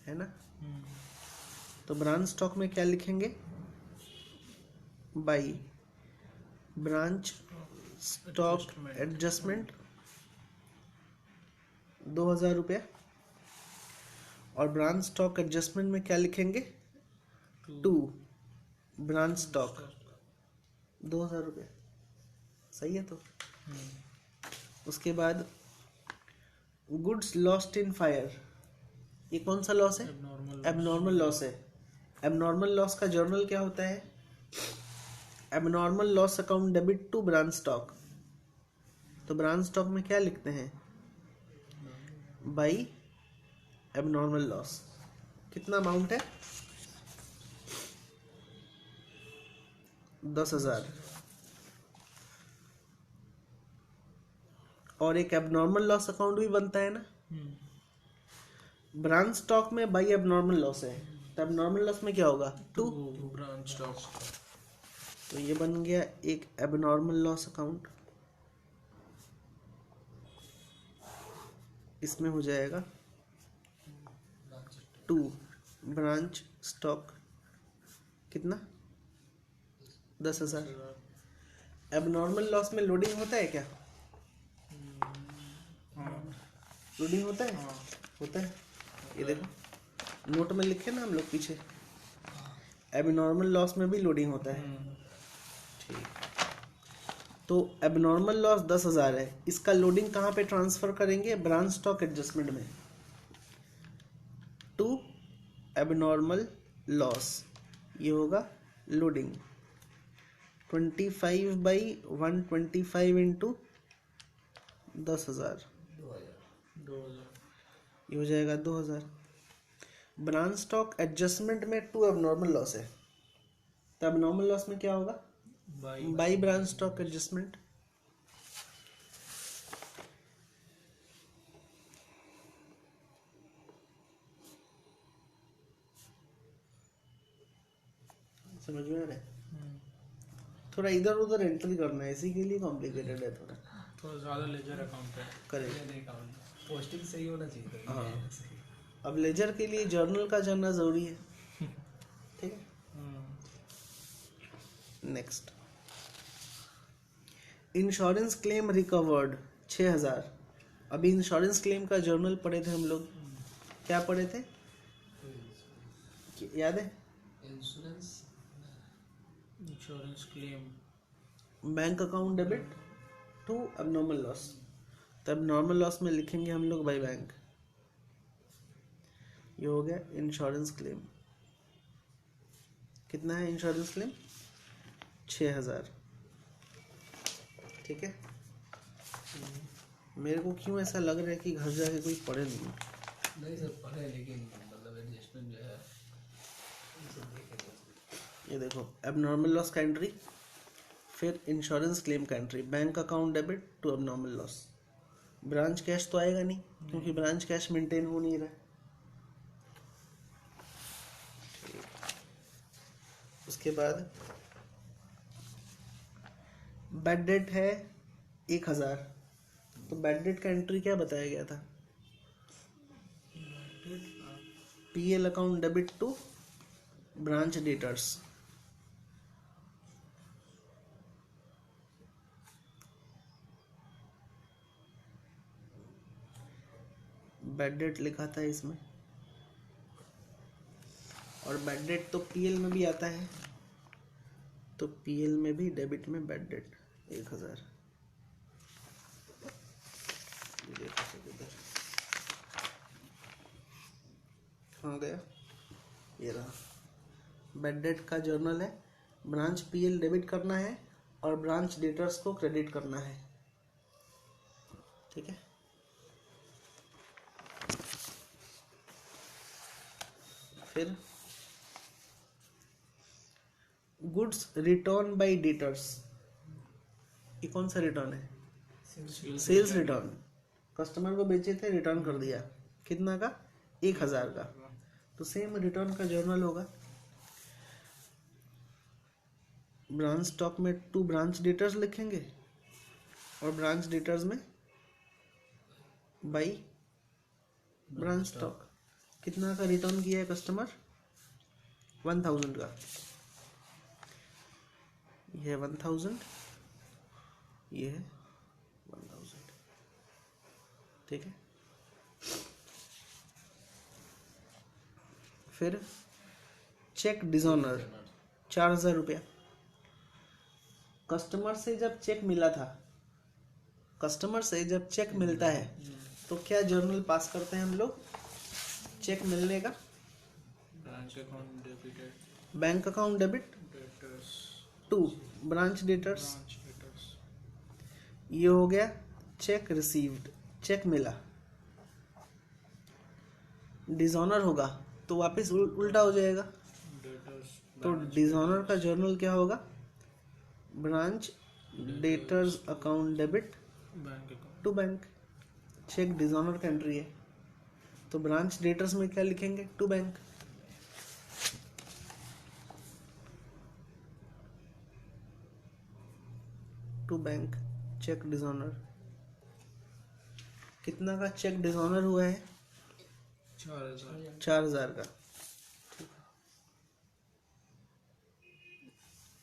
है ना। तो ब्रांच स्टॉक में क्या लिखेंगे, बाई ब्रांच स्टॉक एडजस्टमेंट 2,000 रुपया, और ब्रांच स्टॉक एडजस्टमेंट में क्या लिखेंगे, टू ब्रांच स्टॉक 2,000 रुपया। सही है। तो उसके बाद गुड्स लॉस्ट इन फायर, ये कौन सा लॉस है, एबनॉर्मल लॉस है। एबनॉर्मल लॉस का जर्नल क्या होता है, abnormal loss account debit to branch stock. तो ब्रांच स्टॉक में क्या लिखते हैं, बाई एबनॉर्मल लॉस। कितना अमाउंट है, 10,000। और एक एबनॉर्मल लॉस अकाउंट भी बनता है ना, ब्रांच स्टॉक में बाई एबनॉर्मल लॉस है, तो एबनॉर्मल लॉस में क्या होगा, टू ब्रांच स्टॉक। तो ये बन गया एक एबनॉर्मल लॉस अकाउंट, इसमें हो जाएगा टू ब्रांच स्टॉक, कितना, 10,000। एबनॉर्मल लॉस में लोडिंग होता है क्या, लोडिंग होता है, होता है। ये देखो नोट में लिखे ना हम लोग पीछे, एबनॉर्मल लॉस में भी लोडिंग होता है। ठीक, तो एबनॉर्मल लॉस 10,000 है, इसका लोडिंग कहाँ पे ट्रांसफर करेंगे, ब्रांच स्टॉक एडजस्टमेंट में, टू एबनॉर्मल लॉस, ये होगा लोडिंग 25/125 इंटू 10,000, 2,000। ये हो जाएगा 2,000। ब्रांच स्टॉक एडजस्टमेंट में 2 एबनॉर्मल लॉस है, तो एबनॉर्मल लॉस में क्या होगा, बाई ब्रांच स्टॉक एडजस्टमेंट। समझ में आ रहा है, थोड़ा इधर उधर एंट्री करना है, इसी के लिए कॉम्प्लिकेटेड है थोड़ा ज़्यादा लेजर अकाउंट है, करेक्ट। पोस्टिंग सही होना चाहिए। हाँ, अब लेजर के लिए जर्नल का जानना जरूरी है। ठीक है, नेक्स्ट इंश्योरेंस क्लेम रिकवर्ड 6,000। अभी इंश्योरेंस क्लेम का जर्नल पढ़े थे हम लोग, क्या पढ़े थे, याद है, insurance claim, bank account debit to abnormal loss. तो एबनॉर्मल लॉस में लिखेंगे हम लोग बाई बैंक, ये हो गया इंश्योरेंस क्लेम। कितना है इंश्योरेंस क्लेम, 6,000। ठीक है, मेरे को क्यों ऐसा लग रहा है कि घर जाके कोई पढ़े नहीं सर पढ़े, लेकिन मतलब एडजस्टमेंट जो है ये देखो एबनॉर्मल लॉस का एंट्री फिर इंश्योरेंस क्लेम का entry, bank account debit to abnormal loss. Branch cash तो आएगा नहीं क्योंकि ब्रांच कैश मेंटेन हो नहीं रहा है। उसके बाद बैड डेट है 1000, तो बैड डेट का एंट्री क्या बताया गया था? PL account debit to branch debtors. Bad debt लिखा था इसमें, और बैड डेट तो पीएल में भी आता है, तो पीएल में भी डेबिट में बैड डेट 1000। कहाँ गया? ये रहा। बैड डेट का जर्नल है, ब्रांच पीएल डेबिट करना है और ब्रांच डेटर्स को क्रेडिट करना है। ठीक है। फिर गुड्स रिटर्न बाय डेटर्स, ये कौन सा रिटर्न है? Sales return. कस्टमर को बेचे थे, रिटर्न कर दिया, कितना का? 1000 का। तो सेम रिटर्न का जर्नल होगा। ब्रांच स्टॉक में टू ब्रांच डेटर्स लिखेंगे और ब्रांच डेटर्स में बाई ब्रांच स्टॉक। कितना का रिटर्न किया है कस्टमर? 1000 का। ये है 1000, ये है 1000। ठीक है। फिर चेक डिसऑनर 4000 रुपया। कस्टमर से जब चेक मिला था, कस्टमर से जब चेक मिलता है तो क्या जर्नल पास करते हैं हम लोग? चेक मिलने का bank account debit to branch debtors. ये हो गया चेक रिसीव्ड, चेक मिला। डिसऑनर होगा तो वापस उल्टा हो जाएगा, तो डिसऑनर का जर्नल क्या होगा? Branch debtors account debit to bank. Cheque dishonour का एंट्री है, तो ब्रांच डेटर्स में क्या लिखेंगे? To bank. To bank cheque dishonour. कितना का चेक डिसऑनर हुआ है? 4000 का।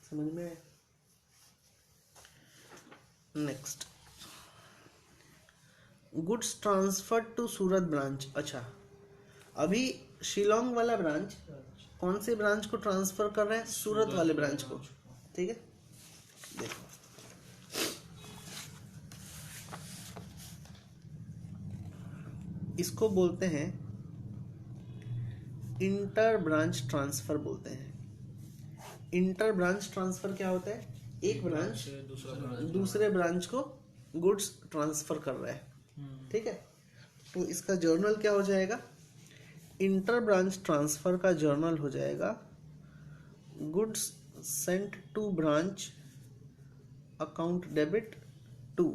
समझ में आया? Next, goods transfer to Surat branch. अच्छा, अभी शिलोंग वाला ब्रांच कौन से ब्रांच को ट्रांसफर कर रहा है? सूरत वाले ब्रांच को। ठीक है, देखो इसको बोलते हैं इंटर ब्रांच ट्रांसफर बोलते हैं। इंटर ब्रांच ट्रांसफर क्या होता है? एक ब्रांच दूसरे ब्रांच को गुड्स ट्रांसफर कर रहा है। ठीक है, तो इसका जर्नल क्या हो जाएगा? इंटर ब्रांच ट्रांसफर का जर्नल हो जाएगा goods sent to branch account debit to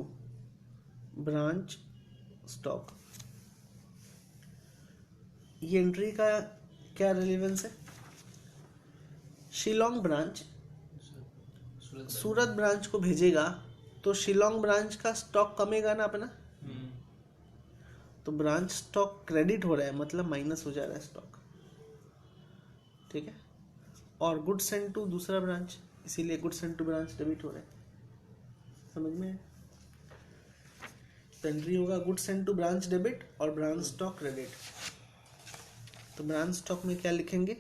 branch stock. ये एंट्री का क्या रिलेवेंस है? शिलोंग ब्रांच सूरत ब्रांच को भेजेगा तो शिलोंग ब्रांच का स्टॉक कमेगा ना अपना, तो ब्रांच स्टॉक क्रेडिट हो रहा है, मतलब माइनस हो जा रहा है स्टॉक। ठीक है, और गुड सेंड टू दूसरा ब्रांच, इसीलिए good send to branch debit हो रहा है। समझ में? तो एंट्री होगा good send to branch debit और ब्रांच स्टॉक क्रेडिट। तो ब्रांच स्टॉक में क्या लिखेंगे?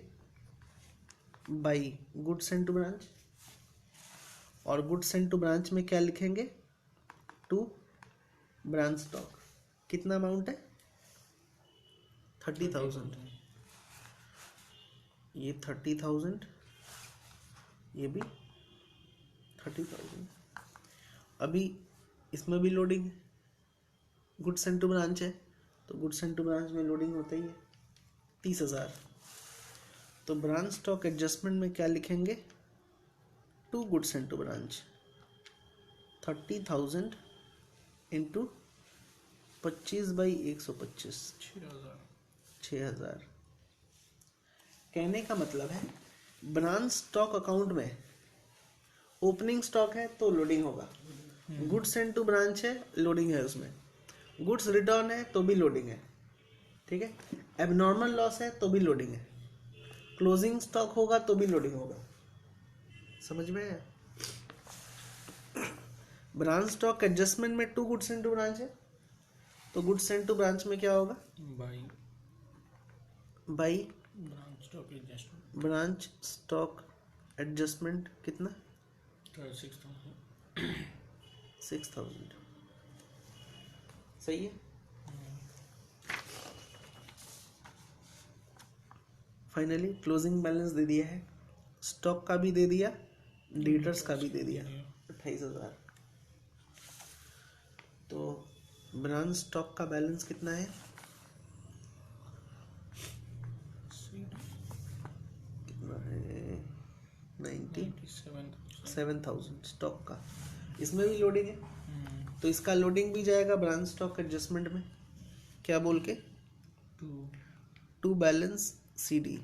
By good send to branch, और गुड सेंड टू ब्रांच में क्या लिखेंगे? To branch stock. कितना अमाउंट है? 30,000। ये 30,000, ये भी 30,000। अभी इसमें भी लोडिंग है, गुड सेंड टू ब्रांच है तो गुड सेंड टू ब्रांच में लोडिंग होता ही है 30,000। तो ब्रांच स्टॉक एडजस्टमेंट में क्या लिखेंगे? To good send to branch. 30,000 into 25/125, 6,000। कहने का मतलब है ब्रांच स्टॉक अकाउंट में ओपनिंग स्टॉक है तो लोडिंग होगा, गुड्स सेंड टू ब्रांच है लोडिंग है, उसमें गुड्स रिटर्न है तो भी लोडिंग है, ठीक है। एबनॉर्मल लॉस है तो भी लोडिंग है, क्लोजिंग स्टॉक होगा तो भी लोडिंग होगा, समझ में आया। ब्रांच स्टॉक एडजस्टमेंट में 2 गुड्स सेंड टू ब्रांच है, तो गुड्स सेंड टू ब्रांच में क्या होगा, बाई ब्रांच स्टॉक एडजस्टमेंट कितना, 6,000, सही है। फाइनली क्लोजिंग बैलेंस दे दिया है, स्टॉक का भी दे दिया, डेटर्स का भी दे दिया, 28,000। तो ब्रांच स्टॉक का बैलेंस कितना है, कितना है, 97,000 स्टॉक का। इसमें भी लोडिंग है तो इसका लोडिंग भी जाएगा ब्रांच स्टॉक एडजस्टमेंट में, क्या बोल के, टू बैलेंस CD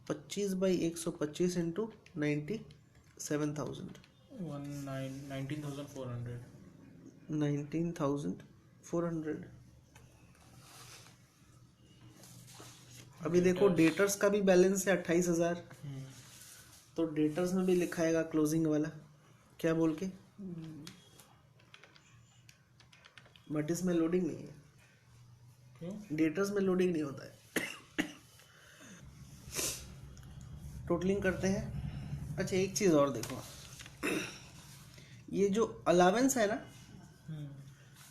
25/125 इंटू 97,000, 19,400। अभी देखो डेटर्स का भी बैलेंस है 28,000, तो डेटर्स में भी लिखाएगा क्लोजिंग वाला, क्या बोल के, बट इसमें लोडिंग नहीं है, डेटर्स में लोडिंग नहीं होता है। टोटलिंग करते हैं। अच्छा एक चीज़ और देखो, ये जो अलावेंस है ना,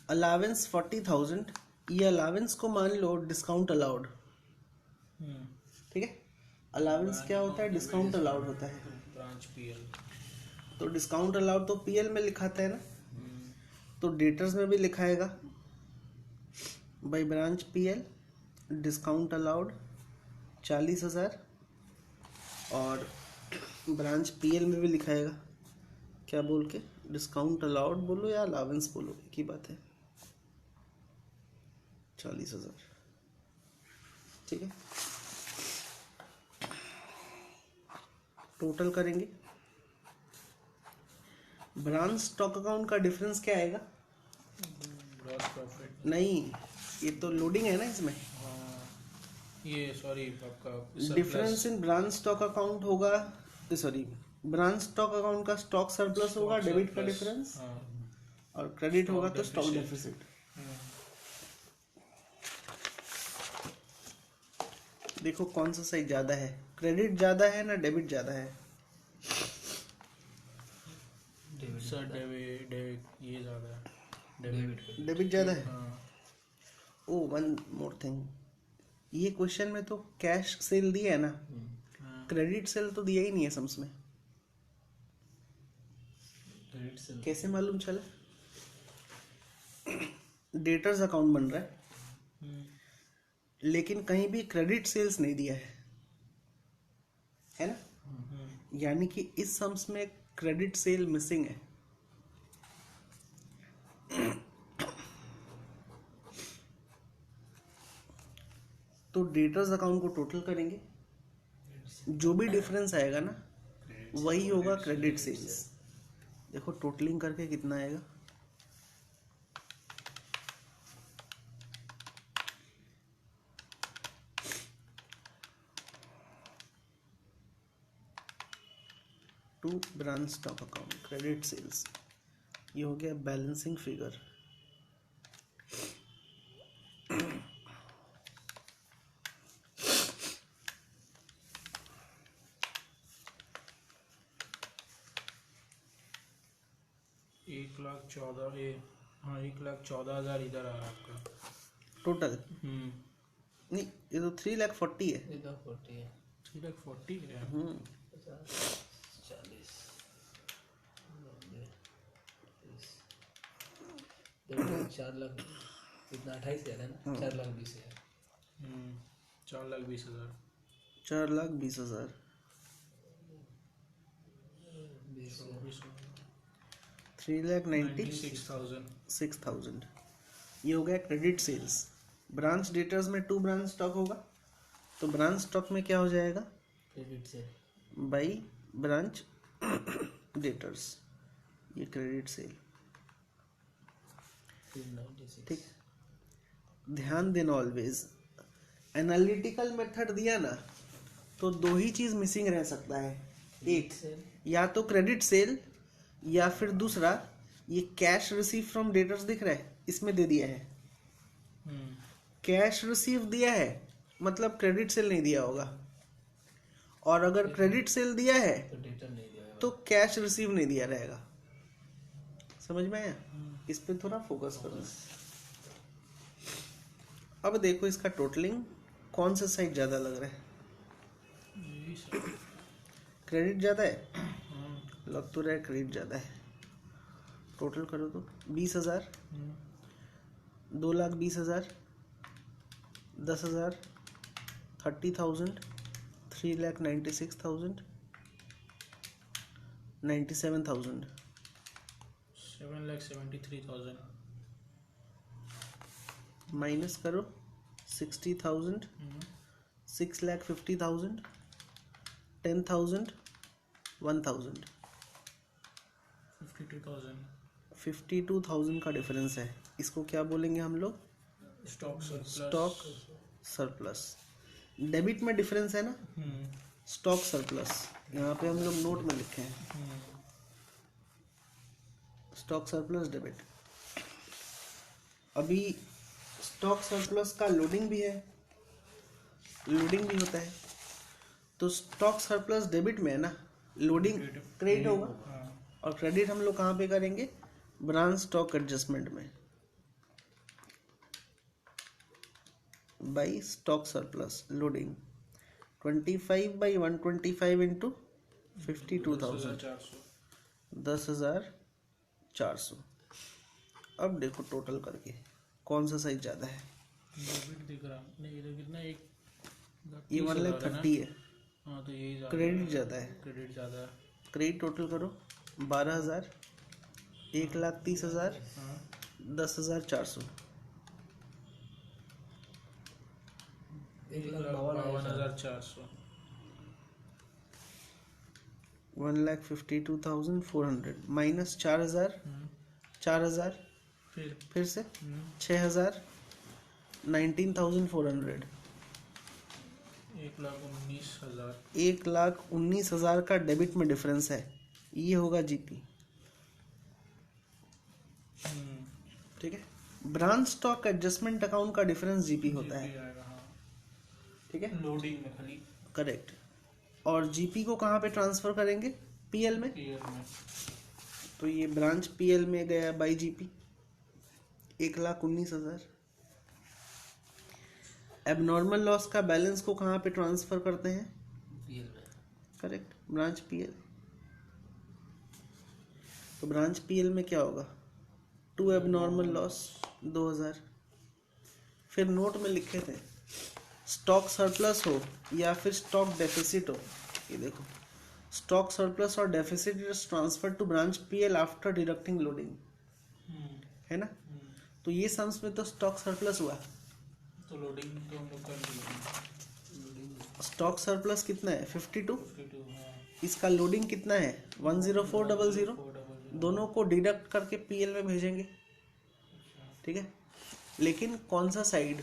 अलावेंस 40,000, ये अलावेंस को मान लो डिस्काउंट अलाउड, ठीक है। अलावेंस क्या होता है, डिस्काउंट अलाउड होता है, ब्रांच पीएल, तो डिस्काउंट अलाउड तो पीएल में लिखाता है ना, तो डेटर्स में भी लिखाएगा by branch P L discount allowed 40,000, और ब्रांच पीएल में भी लिखाएगा, क्या बोल के, डिस्काउंट अलाउड बोलो या अलावेंस बोलो, एक ही बात है, 40,000, ठीक है। टोटल करेंगे, ब्रांच स्टॉक अकाउंट का डिफरेंस क्या आएगा, ग्रॉस प्रॉफिट, नहीं ये तो लोडिंग है ना इसमें, ये सॉरी आपका difference in branch stock account होगा, सॉरी ब्रांच स्टॉक अकाउंट का स्टॉक सरप्लस होगा, डेबिट का डिफरेंस, और क्रेडिट होगा तो स्टॉक डेफिसिट। देखो कौन सा साइज ज्यादा है, क्रेडिट ज्यादा है ना डेबिट ज्यादा है, सर डेबिट ये ज़्यादा है, डेबिट ज्यादा है। ओ वन मोर थिंग, ये क्वेश्चन में तो कैश सेल दिया है ना, क्रेडिट सेल तो दिया ही नहीं है सम्स में, कैसे मालूम चला, डेटर्स अकाउंट बन रहा है लेकिन कहीं भी क्रेडिट सेल्स नहीं दिया है ना, यानी कि इस सम्स में क्रेडिट सेल मिसिंग है। तो डेटर्स अकाउंट को टोटल करेंगे, जो भी डिफरेंस आएगा ना वही होगा क्रेडिट सेल्स। देखो टोटलिंग करके कितना आएगा, to branch stock account credit sales, ये हो गया बैलेंसिंग फिगर। हाँ 1,14,000 इधर आ रहा है आपका टोटल, नहीं ये तो 3,40,000 है, 3,40,000 है। 4 लाख कितना, 28,000 है ना, 4,20,000, 4,20,000, 4,20,000, 3,96,000 ये हो गया क्रेडिट सेल्स। ब्रांच डेटर्स में 2 ब्रांच स्टॉक होगा, तो ब्रांच स्टॉक में क्या हो जाएगा, क्रेडिट से बाई ब्रांच डेटर्स, ये क्रेडिट सेल। 296। ठीक, ध्यान देना ऑलवेज एनालिटिकल मेथड दिया ना तो 2 ही चीज मिसिंग रह सकता है, एक या तो क्रेडिट सेल या फिर दूसरा ये कैश रिसीव फ्रॉम डेटर्स दिख रहा है, इसमें दे दिया है कैश रिसीव दिया है, मतलब क्रेडिट सेल नहीं दिया होगा, और अगर क्रेडिट सेल दिया है तो डेटर नहीं दिया तो कैश रिसीव नहीं दिया रहेगा। समझ में आया? इस पे थोड़ा फोकस करो। अब देखो इसका टोटलिंग कौन सा साइड ज्यादा लग रहा है, क्रेडिट ज्यादा है, लग तो रहा है क्रेडिट ज्यादा है। टोटल करो तो 20,000, 2,20,000, 10,000, 30,000, 3,96,000, 97,000, 7,73,000 माइनस करो 60,000, 6,50,000, 10,000, 1,000, 52,000 का डिफरेंस है। इसको क्या बोलेंगे हम लोग, स्टॉक सरप्लस। डेबिट में डिफरेंस है ना, स्टॉक सरप्लस, यहाँ पे हम लोग नोट में लिखे हैं स्टॉक सरप्लस डेबिट। अभी स्टॉक सरप्लस का लोडिंग भी है, लोडिंग भी होता है, तो स्टॉक सरप्लस डेबिट में है ना, लोडिंग क्रेडिट होगा, और क्रेडिट हम लोग कहाँ पे करेंगे, ब्रांच स्टॉक एडजस्टमेंट में, by stock surplus loading 25/125 into 52,000, 10,400। अब देखो टोटल करके कौन सा साइज ज्यादा है, डेबिट दिख रहा नहीं, इधर कितना, एक ये 1,30,000 है, हाँ तो यही ज्यादा क्रेडिट ज्यादा है, क्रेडिट ज्यादा है। क्रेडिट टोटल करो 12,000, 1,30,000, 10,400, 1,52,400, 1,52,400 माइनस 4,000, 4,000 फिर से 6,000, 19,400, 1,19,000 1,19,000 का डेबिट में डिफरेंस है, ये होगा जीपी। ठीक है, ब्रांच स्टॉक एडजस्टमेंट अकाउंट का डिफरेंस जीपी होता है। ठीक है, लोडिंग में खाली करेक्ट। और जीपी को कहाँ पे ट्रांसफर करेंगे, पीएल में, तो ये ब्रांच पीएल में गया बाई जीपी 1,19,000। एबनॉर्मल लॉस का बैलेंस को कहाँ पे ट्रांसफर करते हैं, पीएल में, करेक्ट, ब्रांच पीएल। तो ब्रांच पीएल में क्या होगा, 2 एबनॉर्मल लॉस 2,000। फिर नोट में लिखे थे स्टॉक सरप्लस हो या फिर स्टॉक डेफिसिट हो, ये देखो स्टॉक सरप्लस और deficit is transfer to branch PL after deducting loading, है ना, तो ये सम्स में तो स्टॉक सरप्लस हुआ, तो लोडिंग तो हम लोग कर दिए। स्टॉक सरप्लस कितना है 52, 52 हाँ, इसका लोडिंग कितना है 10400, दोनों को डिडक्ट करके पीएल में भेजेंगे। ठीक है, लेकिन कौन सा साइड,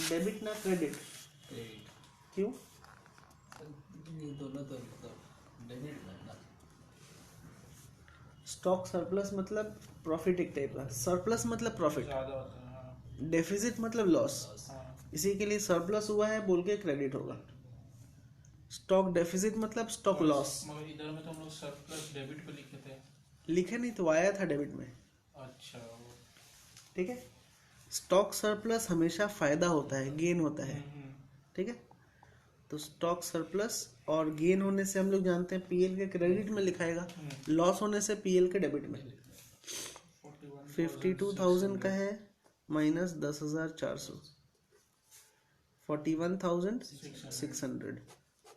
डेबिट ना क्रेडिट, क्रेडिट, क्यों, ये दोनों तो मतलब डेबिट में ना, स्टॉक सरप्लस मतलब प्रॉफिट एक टाइप का, सरप्लस मतलब प्रॉफिट, ज्यादा होता है हाँ, डेफिसिट मतलब लॉस, हाँ, इसी के लिए सरप्लस हुआ है बोल के क्रेडिट होगा। स्टॉक डेफिसिट मतलब स्टॉक लॉस, मगर इधर में तो हम लोग सरप्लस डेबिट पे लिखे थे। लिखे नहीं तो आया था डेबिट में। अच्छा ठीक है, स्टॉक सरप्लस हमेशा फायदा होता है, गेन होता है। ठीक है, तो स्टॉक सरप्लस और गेन होने से हम लोग जानते हैं पीएल के क्रेडिट में लिखाएगा, लॉस होने से पीएल के डेबिट में। 52,000 का है माइनस 10,400, 41,600।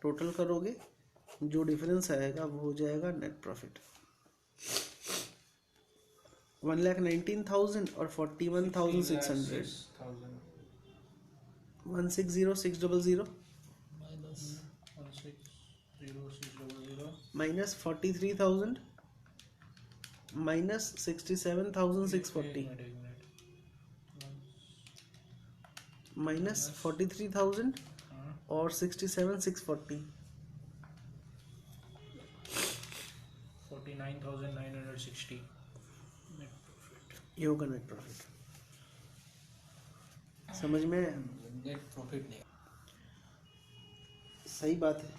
टोटल करोगे जो डिफरेंस आएगा वो हो जाएगा नेट प्रॉफिट। 1,19,000 और 41,600. 160,600 minus 43,000 minus 67,640 minus 43,000 और 67,640 49,960 नेट प्रॉफिट. ये होगा नेट प्रॉफिट. समझ में आया? नेट प्रॉफिट नहीं. सही बात है.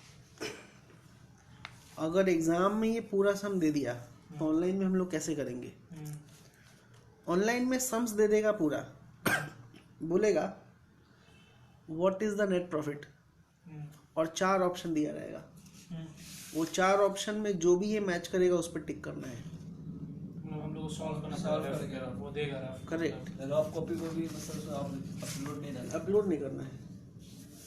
अगर एग्जाम में ये पूरा सम दे दिया तो ऑनलाइन में हम लोग कैसे करेंगे? ऑनलाइन में सम्स दे देगा पूरा, बोलेगा what is the net profit और 4 ऑप्शन दिया रहेगा. वो 4 ऑप्शन में जो भी ये मैच करेगा उस पर टिक करना है. हम लोग सॉल्व करेंगे, वो देगा. करेक्ट. रफ कॉपी को भी मतलब आप अपलोड नहीं करना है.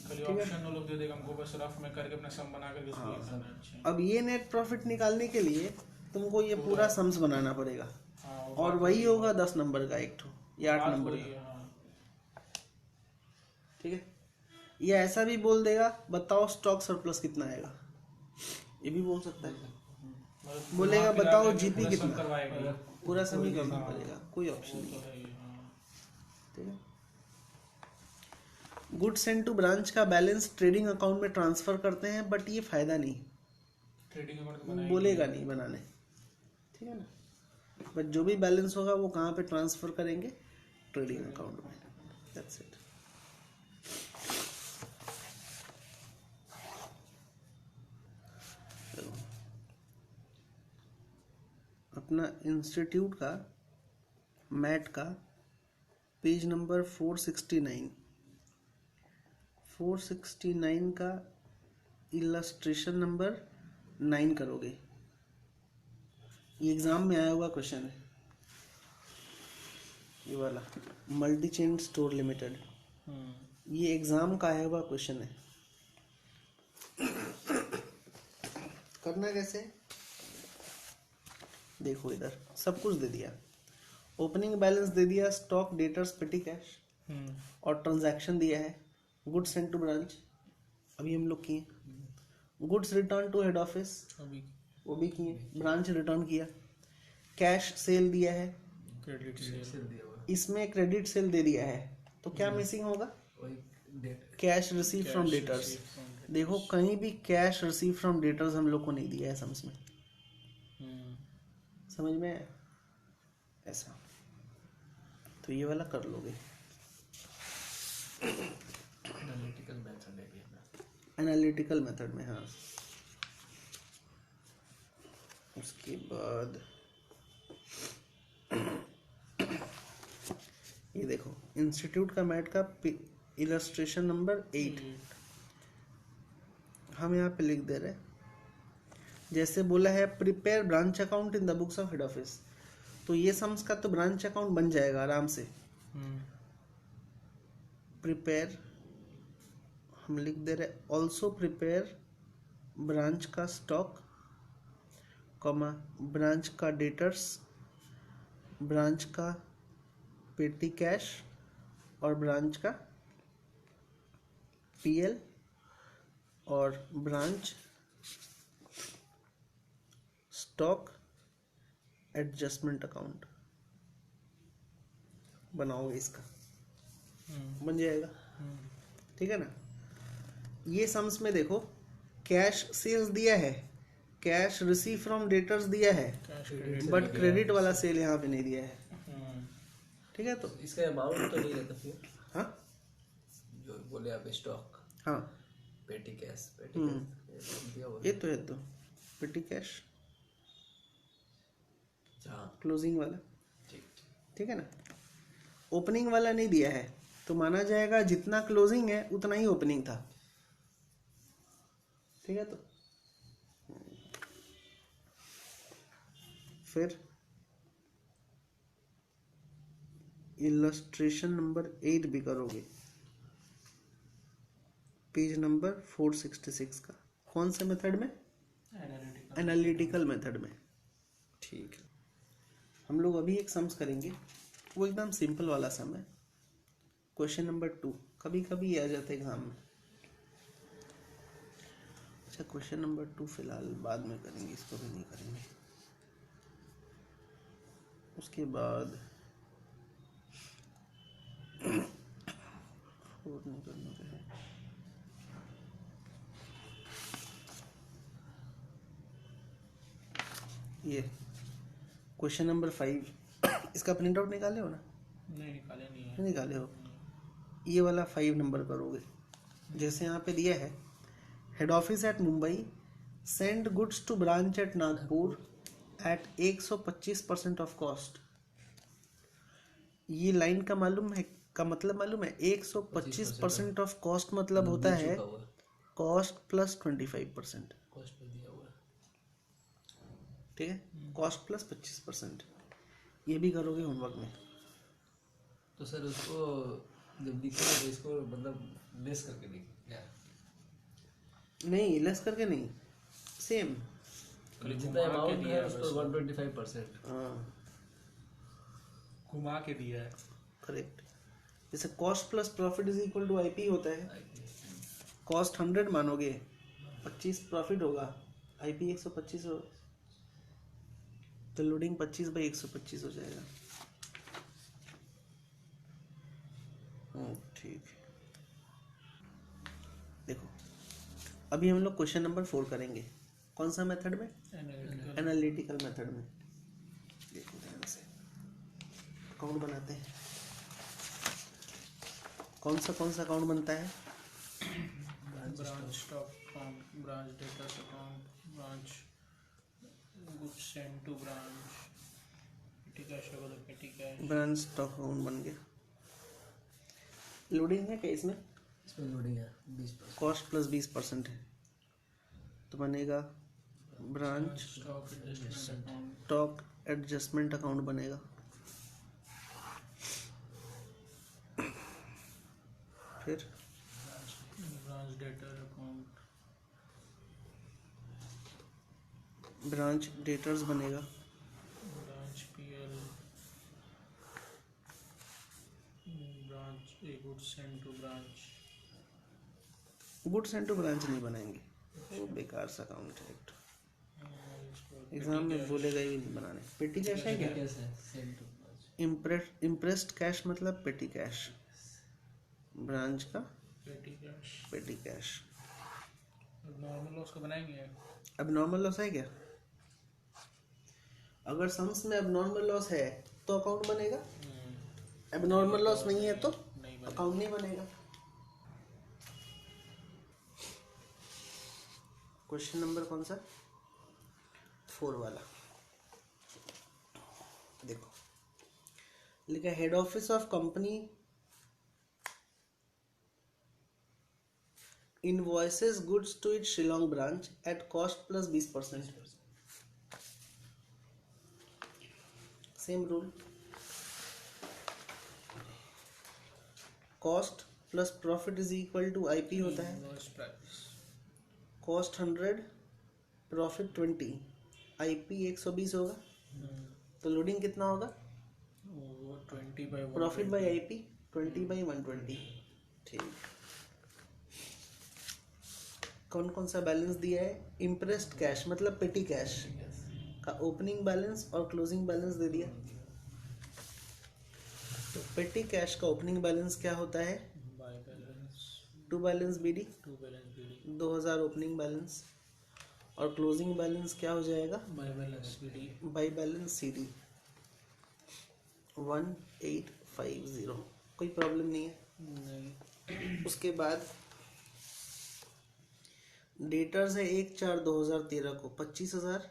खाली ऑप्शन वो लोग दे देगा हमको, बस रफ में करके अपना सम बना करके उसको लिखना है. अच्छा. अब ये नेट प्रॉफिट निकालने के लिए तुमको ये पूरा सम्स बनाना पड़ेगा. हाँ, वो और वही होगा 10 नंबर का एक ठो या 8 बात नंबर वही का. है, हाँ. ठीक है. ये ऐसा भी बोल देगा बताओ स्टॉक सरप्लस कितना आएगा, ये भी बोल सकता है. मतलब बोलेगा दिमाग बताओ लगा के जीपी पूरा सम कितना, करवाएगा. पूरा सम ही करना पड़ेगा, कोई ऑप्शन वो नहीं. तो है ही, हाँ. ठीक है. गुड सेंड टू ब्रांच का बैलेंस ट्रेडिंग अकाउंट में ट्रांसफर करते हैं बट ये फायदा नहीं, ट्रेडिंग अकाउंट तो बनाएंगे. बोलेगा नहीं बनाने. ठीक है ना. बट जो भी बैलेंस होगा वो कहाँ पे ट्रांसफर करेंगे? ट्रेडिंग अकाउंट में. That's it. अपना इंस्टीट्यूट का मैट का पेज नंबर 469 का इलस्ट्रेशन नंबर 9 करोगे. ये एग्जाम में आया हुआ क्वेश्चन है, ये वाला मल्टी चेन स्टोर लिमिटेड. ये एग्जाम का आया हुआ क्वेश्चन है. करना कैसे? देखो इधर सब कुछ दे दिया. ओपनिंग बैलेंस दे दिया, स्टॉक, डेटर्स, पेटी कैश और ट्रांजैक्शन दिया है. गुड्स सेंड टू ब्रांच अभी हम लोग किए. Goods return to head office अभी वो भी किए. ब्रांच रिटर्न किया. कैश सेल दिया है, क्रेडिट सेल दिया हुआ इसमें क्रेडिट सेल दे दिया है. तो क्या मिसिंग होगा? वही date. Cash receive from debtors. देखो कहीं भी कैश रिसीव फ्रॉम डेटर्स हम लोग को नहीं दिया है सम्स में. समझ में आया? ऐसा तो ये वाला कर लोगे. एनालिटिकल मेथड है ये ना. एनालिटिकल मेथड में. हाँ. उसके बाद ये देखो इंस्टीट्यूट का मैट का इलस्ट्रेशन नंबर 8 हम यहाँ पे लिख दे रहे हैं. जैसे बोला है prepare branch account in the books of head office, तो ये सम्स का तो ब्रांच अकाउंट बन जाएगा आराम से. प्रिपेयर हम लिख दे रहे. ऑल्सो प्रिपेयर ब्रांच का स्टॉक, कॉमा ब्रांच का डेटर्स, ब्रांच का पेटी कैश और ब्रांच का पीएल और ब्रांच स्टॉक एडजस्टमेंट अकाउंट बनाओगे. इसका बन जाएगा. ठीक है ना. ये सम्स में देखो कैश सेल्स दिया है, कैश रिसीव फ्रॉम डेटर्स दिया है, बट क्रेडिट वाला सेल यहाँ पे नहीं दिया है. ठीक है. तो इसका अमाउंट तो नहीं रहता फिर. हाँ जो बोले आप स्टॉक, हाँ पेटी कैश दिया हुआ ये तो है. तो पेटी कैश क्लोजिंग वाला. ठीक है ना. ओपनिंग वाला नहीं दिया है तो माना जाएगा जितना क्लोजिंग है उतना ही ओपनिंग था. ठीक है. तो फिर इलस्ट्रेशन नंबर 8 भी करोगे पेज नंबर 466 का. कौन से मेथड में? एनालिटिकल मेथड में. ठीक है. हम लोग अभी एक सम्स करेंगे, वो एकदम सिंपल वाला सम है। क्वेश्चन नंबर 2 कभी कभी आ जाते एग्जाम में। अच्छा क्वेश्चन नंबर 2 फिलहाल बाद में करेंगे, इसको भी नहीं करेंगे। उसके बाद और नहीं करना है। ये क्वेश्चन नंबर 5 इसका प्रिंट आउट निकाले हो ना? नहीं निकाले नहीं है। नहीं निकाले हो? ये वाला 5 नंबर करोगे। जैसे यहाँ पे दिया है head office at Mumbai send goods to branch at Nagpur at 125% of cost. ये लाइन का मालूम है, का मतलब मालूम है? 125% ऑफ कॉस्ट मतलब होता है कॉस्ट प्लस 25%। कॉस्ट पे दिया हुआ है। ठीक है, कॉस्ट प्लस 25%। ये भी करोगे होमवर्क में। तो सर उसको जब लिखेंगे तो इसको मतलब लेस करके लिखें क्या? नहीं लेस करके नहीं, सेम। जितना अमाउंट है उस पर 125%। हाँ घुमा के दिया है। करेक्ट। जैसे cost plus profit is equal to IP होता है। कॉस्ट 100 मानोगे, 25 प्रॉफिट होगा, आईपी 125 होगा, तो लोडिंग 25/125 हो जाएगा। ठीक है। देखो अभी हम लोग क्वेश्चन नंबर 4 करेंगे। कौन सा मेथड में? एनालिटिकल मेथड में। देखो ध्यान से अकाउंट बनाते हैं। कौन सा अकाउंट बनता है? Branch stock account, branch debtors account, branch goods send to branch, petty cash होगा तो पेटी कैश। ब्रांच स्टॉक अकाउंट बन गया। लोडिंग है क्या इसमें? इसमें लोडिंग है 20%। कॉस्ट प्लस 20% है तो बनेगा ब्रांच स्टॉक एडजस्टमेंट अकाउंट बनेगा। फिर branch debtor account, branch debtors बनेगा। Branch P L, branch goods send to branch. Goods and to branch नहीं बनाएंगे, वो बेकार सा अकाउंट है। एग्जाम में बोलेगा ही नहीं बनाने। पेटी कैश है क्या? कैसे send to branch? Impressed cash मतलब पेटी कैश, ब्रांच का पेटी कैश। नॉर्मल लॉस को बनाएंगे। अब नॉर्मल लॉस है क्या? अगर सम्स में अब नॉर्मल लॉस है तो अकाउंट बनेगा, अब नॉर्मल लॉस नहीं है तो अकाउंट नहीं बनेगा। क्वेश्चन नंबर कौन सा? 4 वाला। देखो लिखा head office of company invoices goods to it Shillong branch at cost plus 20%। Same rule, cost plus profit is equal to IP होता है। कॉस्ट 100, प्रॉफिट 20, आईपी 120 होगा, तो लोडिंग कितना होगा? वो 20/120। Profit by IP 20/120। ठीक। कौन कौन सा बैलेंस दिया है? इम्प्रेस्ड कैश मतलब पेटी कैश का ओपनिंग बैलेंस और क्लोजिंग बैलेंस दे दिया। तो पेटी कैश का ओपनिंग बैलेंस क्या होता है? By balance, to balance BD, 2000 opening balance, और क्लोजिंग बैलेंस क्या हो जाएगा? By balance BD, by balance CD 1850। कोई प्रॉब्लम नहीं है। नहीं। उसके बाद डेटर्स है 1/4/2013 को 25,000,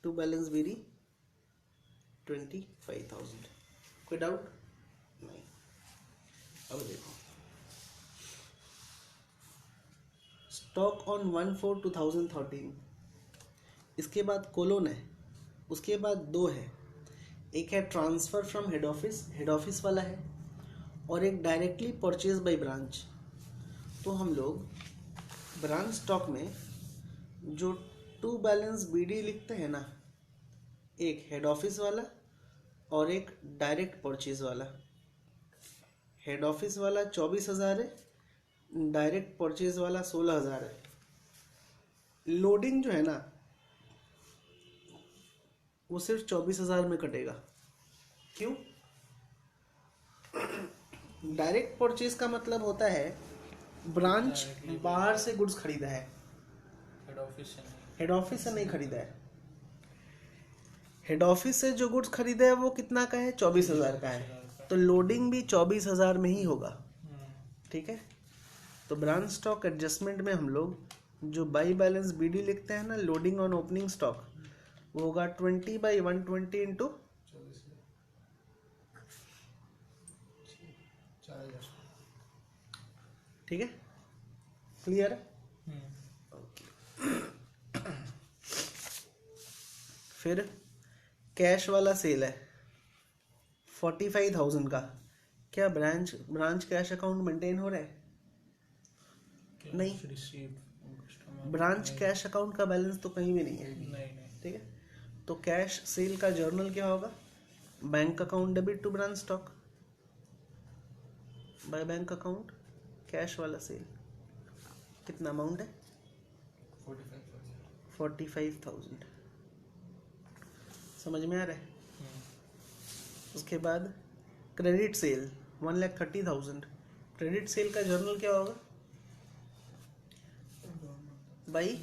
टू बैलेंस बीडी 25,000। कोई डाउट नहीं? अब देखो स्टॉक ऑन 1/4/2013, इसके बाद कोलोन है, उसके बाद 2 है, एक है ट्रांसफर फ्रॉम हेड ऑफिस वाला है, और एक डायरेक्टली परचेज बाय ब्रांच। तो हम लोग ब्रांच स्टॉक में जो टू बैलेंस बीडी लिखते हैं ना, एक हेड ऑफिस वाला और एक डायरेक्ट परचेज वाला। हेड ऑफिस वाला 24,000 है, डायरेक्ट परचेज वाला 16,000 है। लोडिंग जो है ना वो सिर्फ 24,000 में कटेगा। क्यों? डायरेक्ट परचेज का मतलब होता है ब्रांच बाहर से गुड्स खरीदा है, हेड ऑफिस से नहीं खरीदा है। हेड ऑफिस से जो गुड्स खरीदा है वो कितना का है? 24,000 का है, तो लोडिंग भी 24,000 में ही होगा। ठीक है, तो ब्रांच स्टॉक एडजस्टमेंट में हम लोग जो बाई बैलेंस बीडी लिखते हैं ना, लोडिंग ऑन ओपनिंग स्टॉक, वो होगा 20/120 इंटू 4,000। ठीक है, क्लियर है? फिर कैश वाला सेल है 45,000 का। क्या ब्रांच कैश अकाउंट मेंटेन हो रहा है? नहीं, ब्रांच कैश अकाउंट का बैलेंस तो कहीं भी नहीं है। नहीं। ठीक है, तो कैश सेल का जर्नल क्या होगा? Bank account debit to branch stock by bank account cash वाला सेल। कितना अमाउंट है? 45,000। समझ में आ रहा है? उसके बाद क्रेडिट सेल 1,30,000। क्रेडिट सेल का जर्नल क्या होगा? बाई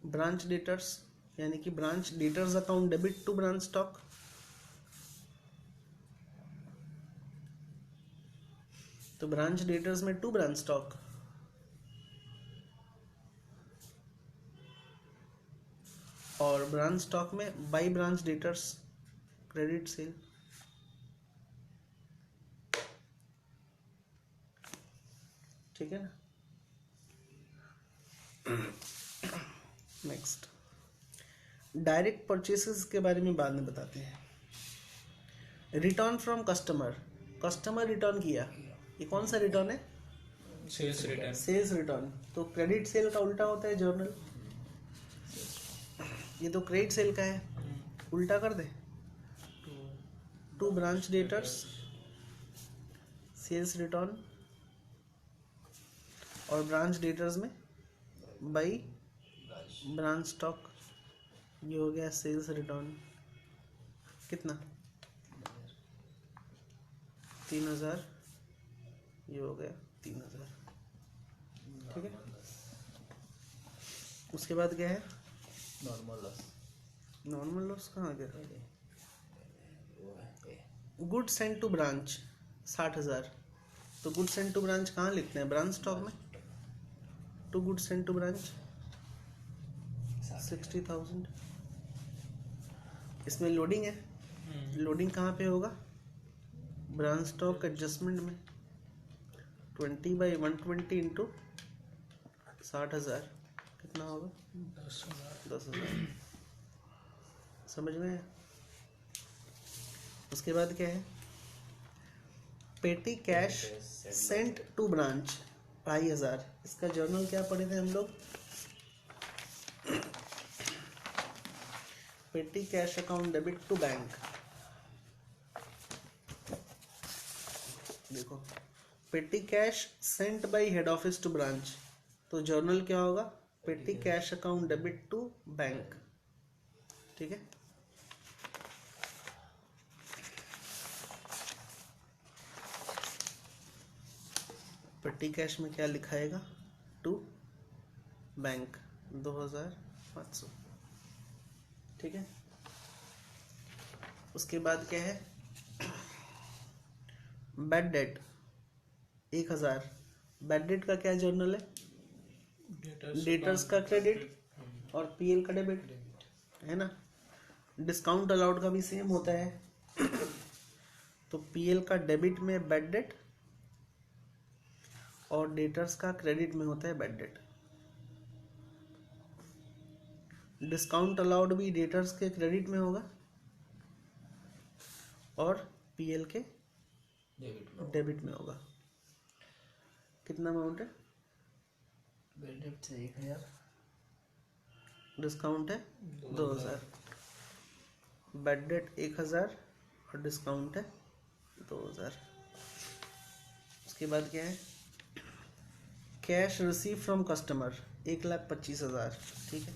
ब्रांच डेटर्स, यानी कि branch debtors account debit to branch stock. तो ब्रांच डेटर्स में टू ब्रांच स्टॉक, और ब्रांच स्टॉक में by branch debtors credit sale. ठीक है ना? नेक्स्ट, डायरेक्ट परचेसेस के बारे में बाद में बताते हैं। Return from customer, customer return किया, ये कौन सा रिटर्न है? Sales return. Sales return. तो क्रेडिट सेल का उल्टा होता है जर्नल। ये तो क्रेडिट सेल का है, उल्टा कर दे। To branch debtors sales return, और ब्रांच डेटर्स में बाई ब्रांच स्टॉक, ये हो गया सेल्स रिटर्न। कितना? 3,000, ये हो गया 3,000। ठीक है, उसके बाद क्या है? Normal loss. नॉर्मल लॉस कहाँ गया? Good send to branch 60,000। तो गुड सेंड टू ब्रांच कहाँ लिखते हैं? ब्रांच स्टॉक में। To good send to branch 60,000। इसमें लोडिंग है, लोडिंग कहाँ पे होगा? ब्रांच स्टॉक एडजस्टमेंट में। 20/120 इंटू 60,000 कितना होगा? 10,000। समझ में है? उसके बाद क्या है? पेटी कैश सेंट टू ब्रांच 2,500। इसका जर्नल क्या पढ़े थे हम लोग? Petty cash account debit to bank. देखो, petty cash sent by head office to branch, तो जर्नल क्या होगा? Petty cash account debit to bank. ठीक है, पेटी कैश में क्या लिखाएगा? To bank 2,500। ठीक है, उसके बाद क्या है? Bad debt 1,000। बैड डेट का क्या जर्नल है? डेटर्स का क्रेडिट और पीएल का डेबिट, है ना? डिस्काउंट अलाउड का भी सेम होता है। तो पीएल का डेबिट में बैड डेट और डेटर्स का क्रेडिट में होता है बैड डेट। डिस्काउंट अलाउड भी डेटर्स के क्रेडिट में होगा और पीएल के डेबिट में होगा। कितना अमाउंट है? बैड डेट से 1000, डिस्काउंट है 2000, बैड डेट 1000 और डिस्काउंट है 2000। उसके बाद क्या है, कैश रिसीव फ्रॉम कस्टमर 1,25,000, ठीक है।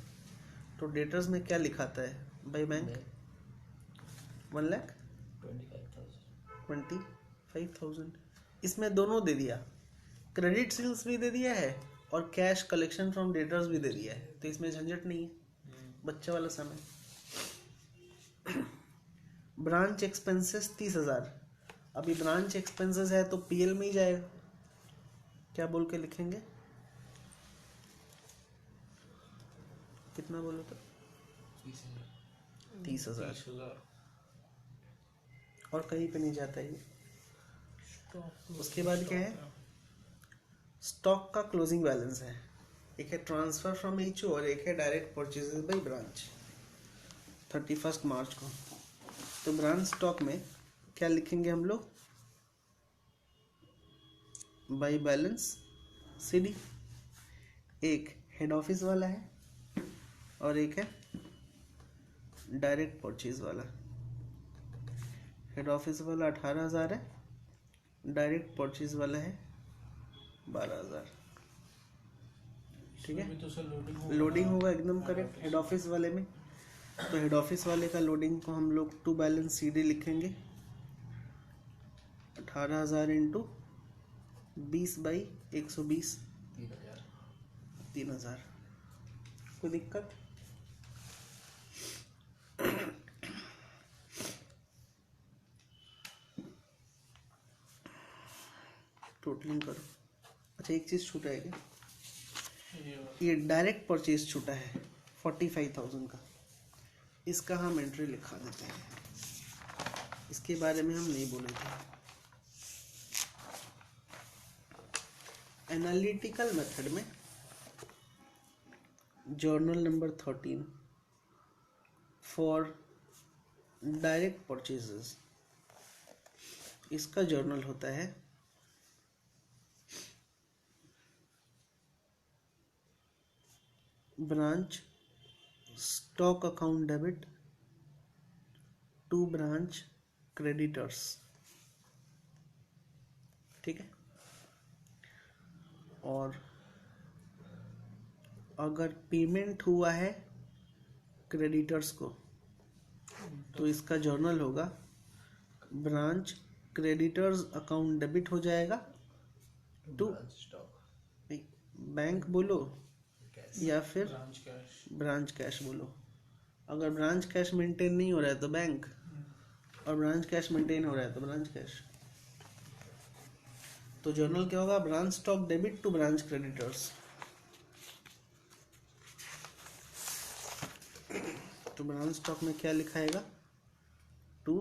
तो डेटर्स में क्या लिखाता है बाई बैंक? 1,25,000। इसमें दोनों दे दिया, क्रेडिट सेल्स भी दे दिया है और कैश कलेक्शन फ्रॉम डेटर्स भी दे दिया है, तो इसमें झंझट नहीं है, बच्चे वाला समय। ब्रांच एक्सपेंसेस 30,000, अभी ब्रांच एक्सपेंसेस है तो पीएल में ही जाएगा, क्या बोल के लिखेंगे? कितना बोलो तो? 30,000, और कहीं पे नहीं जाता ये। उसके बाद क्या है, स्टॉक का क्लोजिंग बैलेंस है, एक है ट्रांसफर फ्रॉम एचओ और एक है डायरेक्ट परचेजेस बाय ब्रांच 31 मार्च को। तो ब्रांच स्टॉक में क्या लिखेंगे हम लोग? बाय बैलेंस सीडी, एक हेड ऑफिस वाला है और एक है डायरेक्ट परचेज वाला। हेड ऑफिस वाला 18,000 है, डायरेक्ट परचेज वाला है 12,000, ठीक है। तो सर लोडिंग होगा एकदम करेक्ट हेड ऑफिस वाले में। तो हेड ऑफिस वाले का लोडिंग को हम लोग टू बैलेंस सीडी लिखेंगे, 18,000 इंटू 20/120, 3,000। कोई दिक्कत? टोटलिंग करो। अच्छा एक चीज़ छूटा है क्या? ये डायरेक्ट परचेज छूटा है 45,000 का, इसका हम एंट्री लिखा देते हैं, इसके बारे में हम नहीं बोले थे। एनालिटिकल मेथड में journal number 13 for direct purchases, इसका जर्नल होता है branch stock account debit to branch creditors, ठीक है। और अगर पेमेंट हुआ है क्रेडिटर्स को तो इसका जर्नल होगा ब्रांच क्रेडिटर्स अकाउंट डेबिट हो जाएगा टू बैंक बोलो या फिर ब्रांच कैश बोलो। अगर ब्रांच कैश मेंटेन नहीं हो रहा है तो बैंक, और ब्रांच कैश मेंटेन हो रहा है तो ब्रांच कैश। तो जर्नल क्या होगा? Branch stock debit to branch creditors. तो ब्रांच स्टॉक में क्या लिखाएगा? To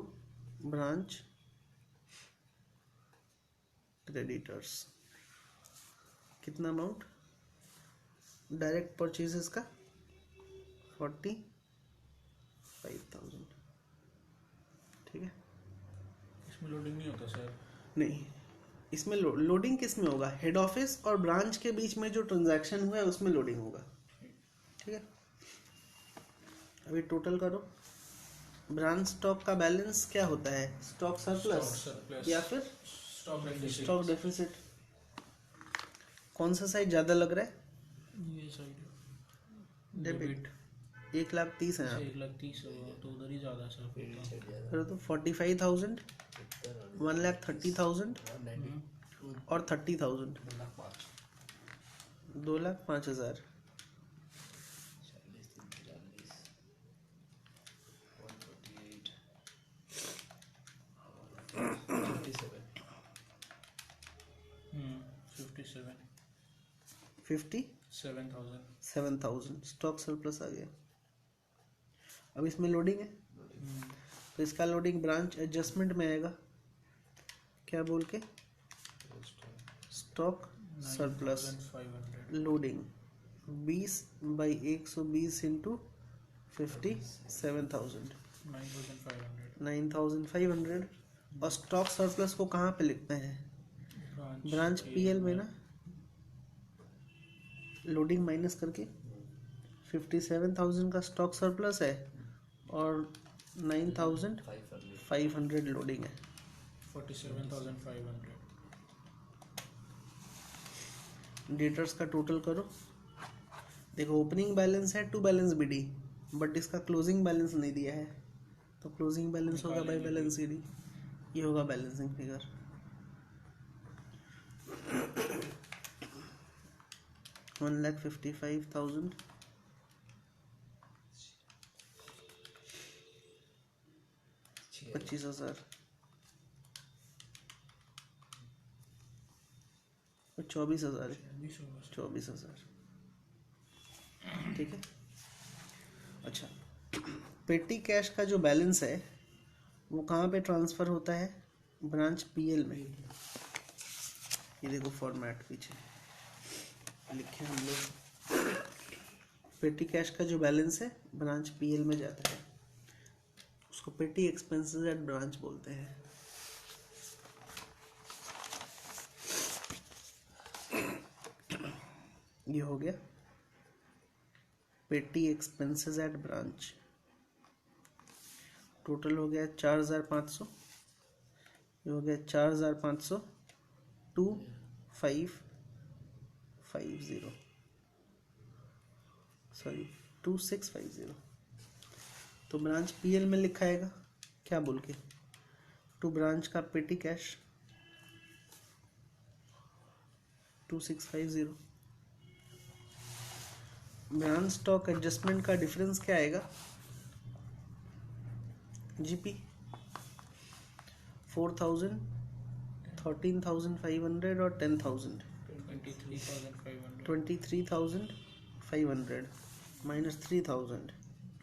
branch creditors. कितना अमाउंट? डायरेक्ट परचेजेस का 45,000, ठीक है। इसमें लोडिंग नहीं होता सर? नहीं, इसमें लोडिंग किस में होगा? हेड ऑफिस और ब्रांच के बीच में जो ट्रांजैक्शन हुआ है उसमें लोडिंग होगा, ठीक है। अभी टोटल करो। ब्रांच स्टॉक का बैलेंस क्या होता है? स्टॉक सरप्लस या फिर स्टॉक डेफिसिट। कौन सा साइड ज्यादा लग रहा है? ये साइड डेबिट। 1,30,000 है, 1,30,000 तो उधर ही ज्यादा सर। फिर तो 45,000, 1,30,000 और 30,000, 2,05,000। फिफ्टी 7,000 स्टॉक सरप्लस आ गया। अब इसमें लोडिंग है तो इसका लोडिंग ब्रांच एडजस्टमेंट में आएगा, क्या बोल के? Stock surplus loading 20/120 into 57,000, 9,500। और स्टॉक सरप्लस को कहाँ पे लिखते हैं? ब्रांच पीएल में ना, लोडिंग माइनस करके 57,000 का स्टॉक सरप्लस है और 9,500 लोडिंग है। 47,500। डेटर्स का टोटल करो। देखो ओपनिंग बैलेंस है टू बैलेंस बीडी, बट इसका क्लोजिंग बैलेंस नहीं दिया है, तो क्लोजिंग बैलेंस होगा बाय बैलेंस सीडी, ये होगा बैलेंसिंग फिगर। $1,55,000 25,000 और 24,000 24,000। ठीक है। अच्छा, पेटी कैश का जो बैलेंस है वो कहाँ पे ट्रांसफ़र होता है? ब्रांच पीएल में। ये देखो फॉर्मेट पीछे लिखे हम लोग, पेटी कैश का जो बैलेंस है ब्रांच पीएल में जाता है, उसको पेटी एक्सपेंसेस एट ब्रांच बोलते हैं। ये हो गया पेटी एक्सपेंसेस एट ब्रांच। टोटल हो गया 4,500, ये हो गया 4,500 2,550 सॉरी 2,650। तो ब्रांच पीएल में लिखा आएगा क्या बोल के? टू ब्रांच का पेटी कैश 2,650। ब्रांच स्टॉक एडजस्टमेंट का डिफरेंस क्या आएगा? जीपी 4,000, 13,500 और 10,000। 23,500 माइनस 3,000,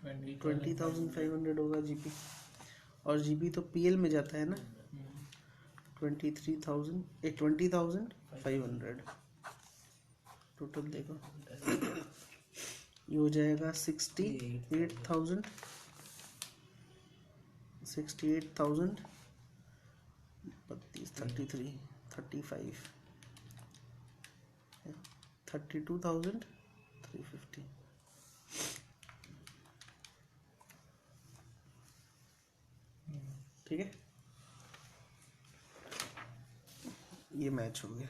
20,500 होगा जीपी। और जीपी तो पीएल में जाता है ना। 20,500 टोटल देखो, ये हो जाएगा 68,000 32, 33, 35, 32,350। ठीक है, ये मैच हो गया।